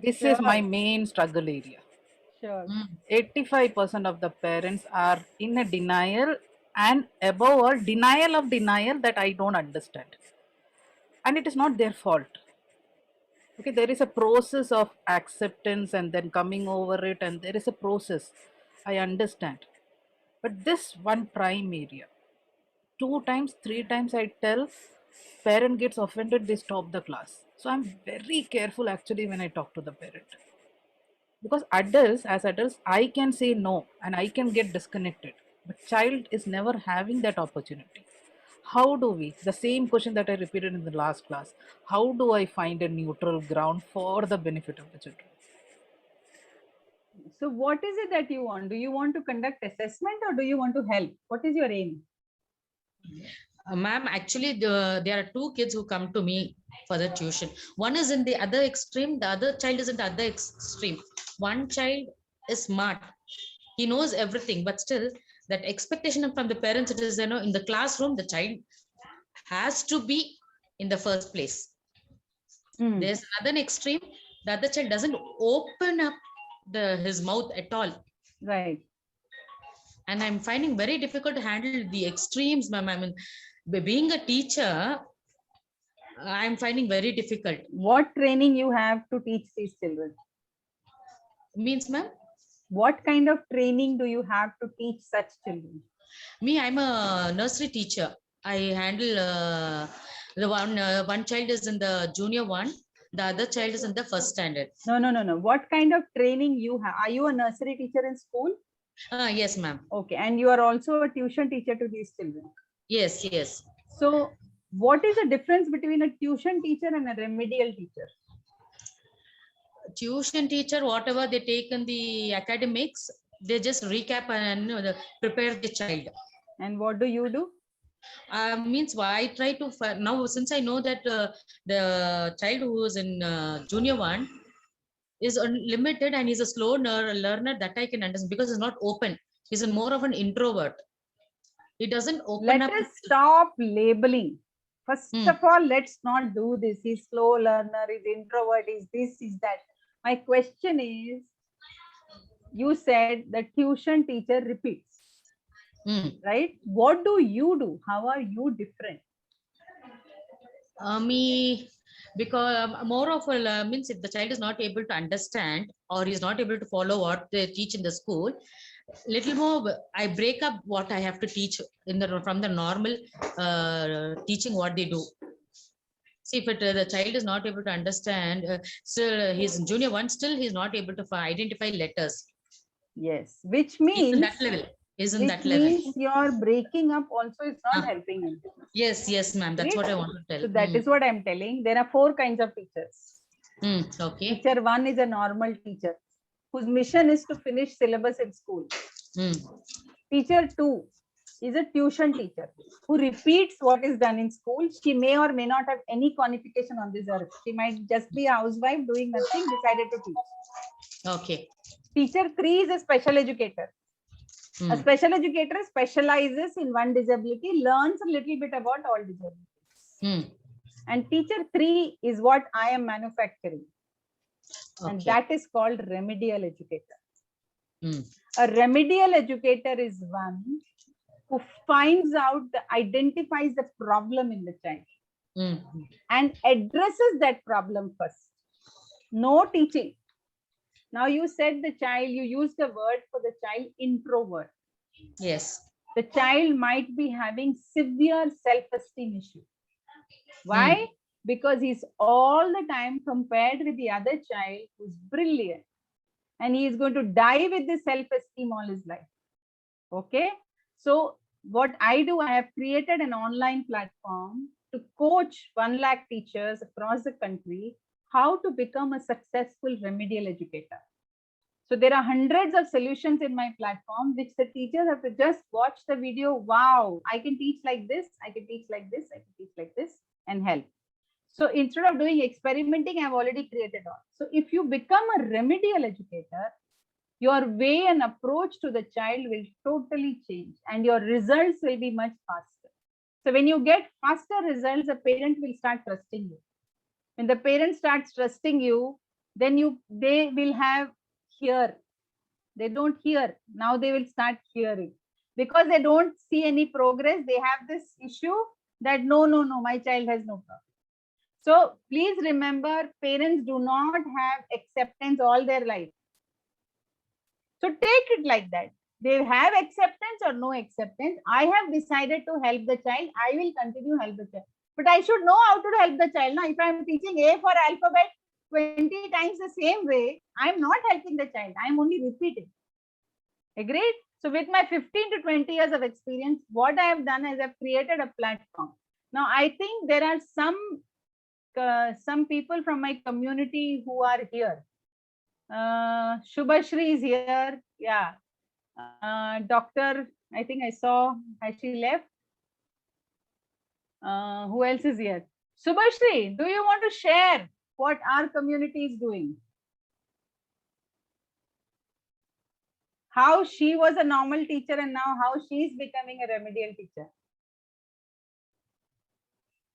This is my Sure. main struggle area. Sure. 85% of the parents are in a denial, and above all, denial of denial that I don't understand. And it is not their fault. Okay, there is a process of acceptance and then coming over it, and there is a process. I understand. But this one prime area, 2 times, 3 times I tell, parent gets offended, they stop the class. So I'm very careful actually when I talk to the parent. Because adults, as adults, I can say no and I can get disconnected. But child is never having that opportunity. How do we, the same question that I repeated in the last class, how do I find a neutral ground for the benefit of the children? So what is it that you want? Do you want to conduct assessment or do you want to help? What is your aim? Ma'am, actually, there are two kids who come to me for the tuition. One is in the other extreme, the other child is in the other extreme. One child is smart. He knows everything, but still that expectation from the parents, it is, in the classroom, the child has to be in the first place. There's another extreme, the other child doesn't open up his mouth at all. Right. And I'm finding very difficult to handle the extremes, ma'am. I mean, being a teacher, I'm finding very difficult. What training you have to teach these children? Means, ma'am? What kind of training do you have to teach such children? Me, I'm a nursery teacher. I handle the one child is in the junior one, the other child is in the first standard. No. What kind of training you have? Are you a nursery teacher in school? Yes, ma'am. Okay, and you are also a tuition teacher to these children? Yes, yes. So what is the difference between a tuition teacher and a remedial teacher? Tuition teacher, whatever they take in the academics, they just recap and prepare the child. And what do you do? Means I try to, now since I know that the child who is in junior one is limited and he's a slow learner, that I can understand because he's not open. He's more of an introvert. He doesn't open up. Let us stop labeling. First of all, let's not do this. He's slow learner, he's introvert, is this, is that. My question is, you said the tuition teacher repeats, right? What do you do? How are you different? Me, because more of a means if the child is not able to understand or is not able to follow what they teach in the school, little more I break up what I have to teach in the from the normal teaching what they do. See, if the child is not able to understand, still he's in junior one, still he's not able to identify letters. Yes, which means in that level. Isn't that level? Means your breaking up also is not helping him. Yes, ma'am. That's what I want to tell. So that is what I'm telling. There are 4 kinds of teachers. Okay. Teacher 1 is a normal teacher whose mission is to finish syllabus in school. Teacher 2 is a tuition teacher who repeats what is done in school. She may or may not have any qualification on this earth. She might just be a housewife doing nothing, decided to teach. Okay. Teacher 3 is a special educator. A special educator specializes in one disability, learns a little bit about all disabilities. And teacher 3 is what I am manufacturing. Okay. And that is called remedial educator. A remedial educator is one who finds out, identifies the problem in the child and addresses that problem first. No teaching. Now you said the child, you used the word for the child introvert. Yes. The child might be having severe self-esteem issue. Why? Because he's all the time compared with the other child who's brilliant. And he is going to die with the self-esteem all his life. Okay. So what I do, I have created an online platform to coach 1 lakh teachers across the country how to become a successful remedial educator. So there are hundreds of solutions in my platform, which the teachers have to just watch the video. Wow, I can teach like this, I can teach like this, I can teach like this, and help. So instead of doing experimenting, I've already created all. So if you become a remedial educator, your way and approach to the child will totally change and your results will be much faster. So when you get faster results, the parent will start trusting you. When the parent starts trusting you, then they will have hear. They don't hear. Now they will start hearing. Because they don't see any progress, they have this issue that no, my child has no problem. So please remember, parents do not have acceptance all their life. So take it like that. They have acceptance or no acceptance. I have decided to help the child. I will continue to help the child. But I should know how to help the child. Now, if I am teaching A for alphabet 20 times the same way, I am not helping the child. I am only repeating. Agreed? So with my 15 to 20 years of experience, what I have done is I've created a platform. Now, I think there are some people from my community who are here. Shubhashri is here. Yeah. Doctor, I think I saw, has she left? Who else is here? Shubhashri, do you want to share what our community is doing? How she was a normal teacher and now how she is becoming a remedial teacher.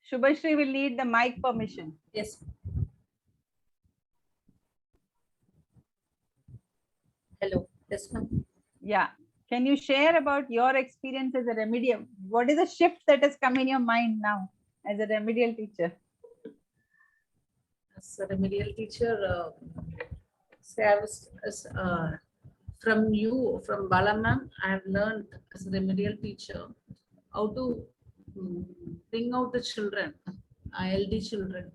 Shubhashri will need the mic permission. Yes. Hello. Yes, ma'am. Yeah. Can you share about your experience as a remedial? What is the shift that has come in your mind now as a remedial teacher? As a remedial teacher, say I was from you, from Bala ma'am, I have learned as a remedial teacher how to bring out the children, ILD children,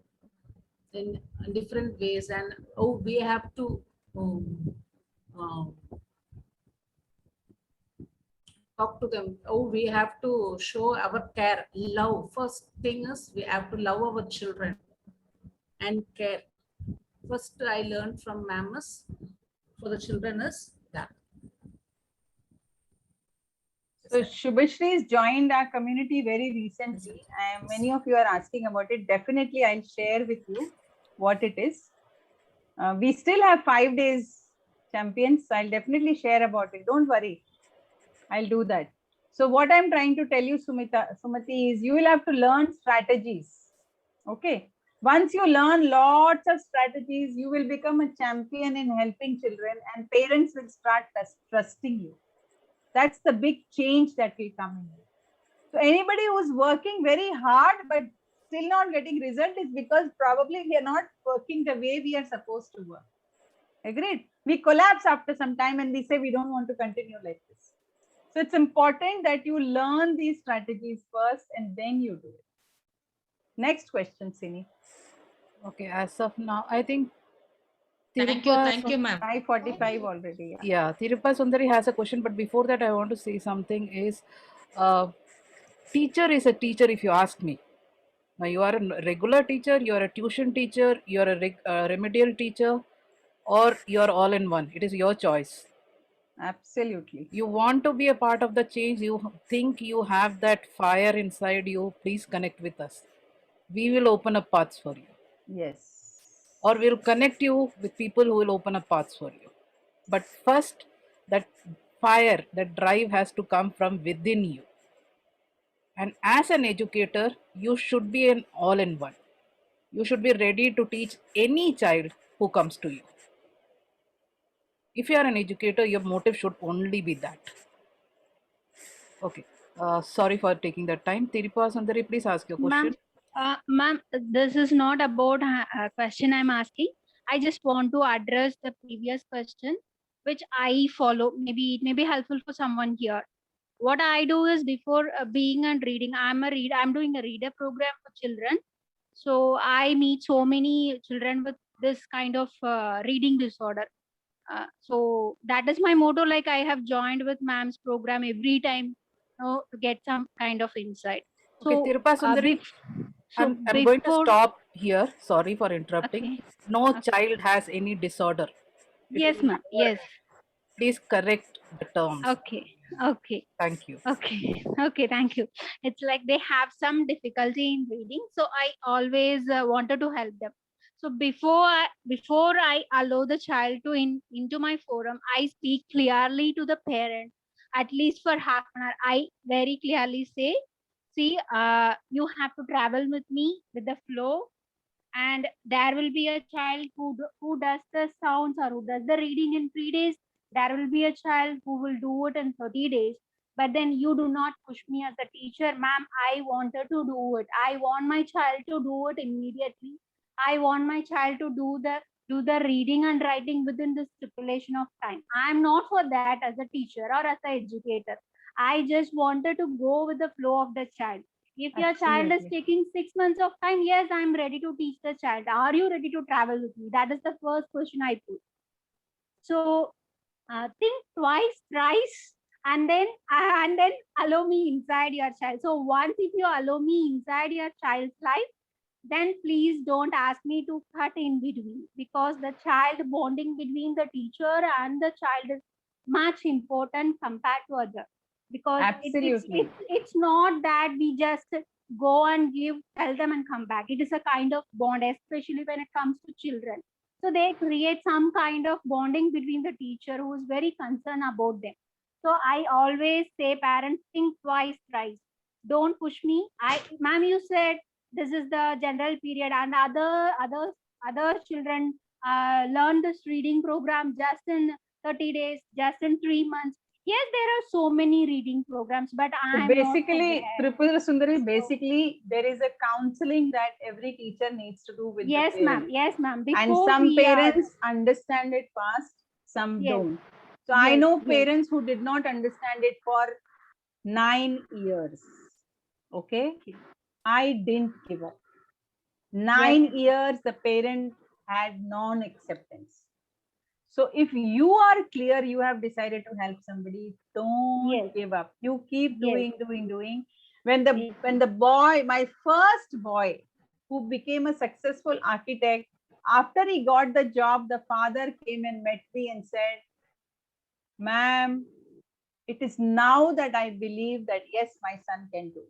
in different ways, and how we have to talk to them. Oh, we have to show our care, love. First thing is we have to love our children and care. First, I learned from ma'am is for the children is that. So Shubhashri has joined our community very recently, and many of you are asking about it. Definitely, I'll share with you what it is. We still have 5 days champions, so I'll definitely share about it. Don't worry, I'll do that. So what I'm trying to tell you, Sumati, is you will have to learn strategies. Okay. Once you learn lots of strategies, you will become a champion in helping children, and parents will start trusting you. That's the big change that will come in. So anybody who's working very hard but still not getting result is because probably we are not working the way we are supposed to work. Agreed? We collapse after some time and we say we don't want to continue like this. So it's important that you learn these strategies first and then you do it. Next question, Sini. Okay, as of now, I think Thank you, ma'am. 5:45 already. Yeah, Thirupa Sundari has a question, but before that, I want to say something is, teacher is a teacher if you ask me. Now, you are a regular teacher, you are a tuition teacher, you are a remedial teacher, or you are all in one. It is your choice. Absolutely. You want to be a part of the change, you think you have that fire inside you, please connect with us. We will open up paths for you. Yes. Or we'll connect you with people who will open up paths for you. But first, that fire, that drive has to come from within you. And as an educator, you should be an all-in-one. You should be ready to teach any child who comes to you. If you are an educator, your motive should only be that. Okay. Sorry for taking that time. Thirupa Sundari, please ask your question. Ma'am, this is not about a question I'm asking. I just want to address the previous question, which I follow. Maybe it may be helpful for someone here. What I do is before being and reading, I'm doing a reader program for children. So I meet so many children with this kind of reading disorder. So that is my motto. Like I have joined with ma'am's program every time, to get some kind of insight. Okay, So, Thirupa Sundari, I'm going to stop here. Sorry for interrupting. Okay. No child has any disorder. Yes, ma'am. Yes. Please correct the terms. Okay. Okay. Thank you. Okay. Okay. Thank you. It's like they have some difficulty in reading, so I always wanted to help them. So before I allow the child to into my forum, I speak clearly to the parent. At least for half an hour, I very clearly say, see, you have to travel with me with the flow, and there will be a child who does the sounds or who does the reading in 3 days. There will be a child who will do it in 30 days. But then you do not push me as a teacher, ma'am. I wanted to do it. I want my child to do it immediately. I want my child to do the reading and writing within the stipulation of time. I'm not for that as a teacher or as an educator. I just wanted to go with the flow of the child. If your child is Absolutely. taking 6 months of time, yes, I'm ready to teach the child. Are you ready to travel with me? That is the first question I put. So think twice, thrice, and then allow me inside your child. So once if you allow me inside your child's life, then please don't ask me to cut in between, because the child bonding between the teacher and the child is much important compared to other. Because Absolutely. it's not that we just go and tell them and come back. It is a kind of bond, especially when it comes to children. So they create some kind of bonding between the teacher who is very concerned about them. So I always say, parents, think twice, thrice. Don't push me. Ma'am, you said this is the general period, and other children learn this reading program just in 30 days, just in 3 months. Yes, there are so many reading programs, but So I'm basically, not Tripura Sundari, basically there is a counseling that every teacher needs to do with yes, the ma'am. parents. Yes, ma'am. And Before some we are- parents understand it fast, some Yes. don't. So I Yes, know yes. parents who did not understand it for 9 years. Okay. I didn't give up. 9 years, the parent had non-acceptance. So if you are clear, you have decided to help somebody, don't give up. You keep doing. When the boy, my first boy, who became a successful architect, after he got the job, the father came and met me and said, ma'am, it is now that I believe that yes, my son can do.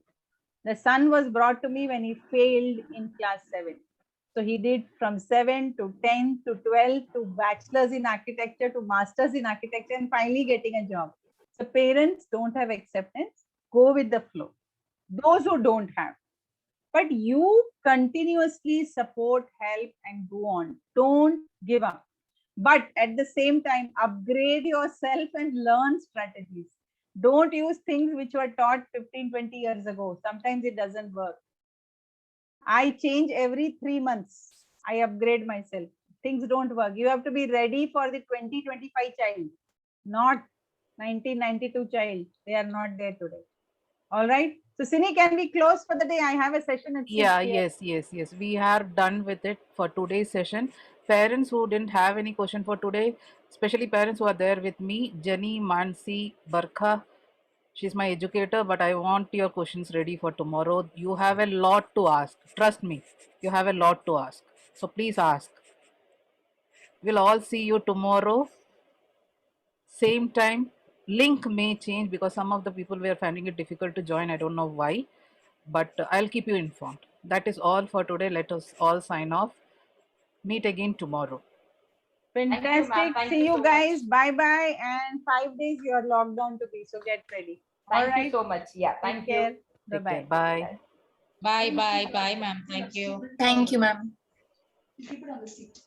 The son was brought to me when he failed in class 7. So he did from 7 to 10 to 12 to bachelor's in architecture to master's in architecture and finally getting a job. So parents don't have acceptance, go with the flow. Those who don't have. But you continuously support, help, and go on. Don't give up. But at the same time, upgrade yourself and learn strategies. Don't use things which were taught 15, 20 years ago. Sometimes it doesn't work. I change every 3 months. I upgrade myself. Things don't work. You have to be ready for the 2025 child, not 1992 child. They are not there today. All right. So Sini, can we close for the day? I have a session at 6 Yeah, p.m. yes. We are done with it for today's session. Parents who didn't have any question for today, especially parents who are there with me, Jenny, Mansi, Barkha, she's my educator, but I want your questions ready for tomorrow. You have a lot to ask. Trust me, you have a lot to ask. So please ask. We'll all see you tomorrow. Same time. Link may change because some of the people were finding it difficult to join. I don't know why, but I'll keep you informed. That is all for today. Let us all sign off. Meet again tomorrow. Fantastic. See you guys. Bye bye. And 5 days you are locked down to be. So get ready. Thank you so much. Yeah, Take thank care. you. Bye bye. Bye. Bye, bye, bye, ma'am. Thank you. Thank you, ma'am. Keep it on the seat.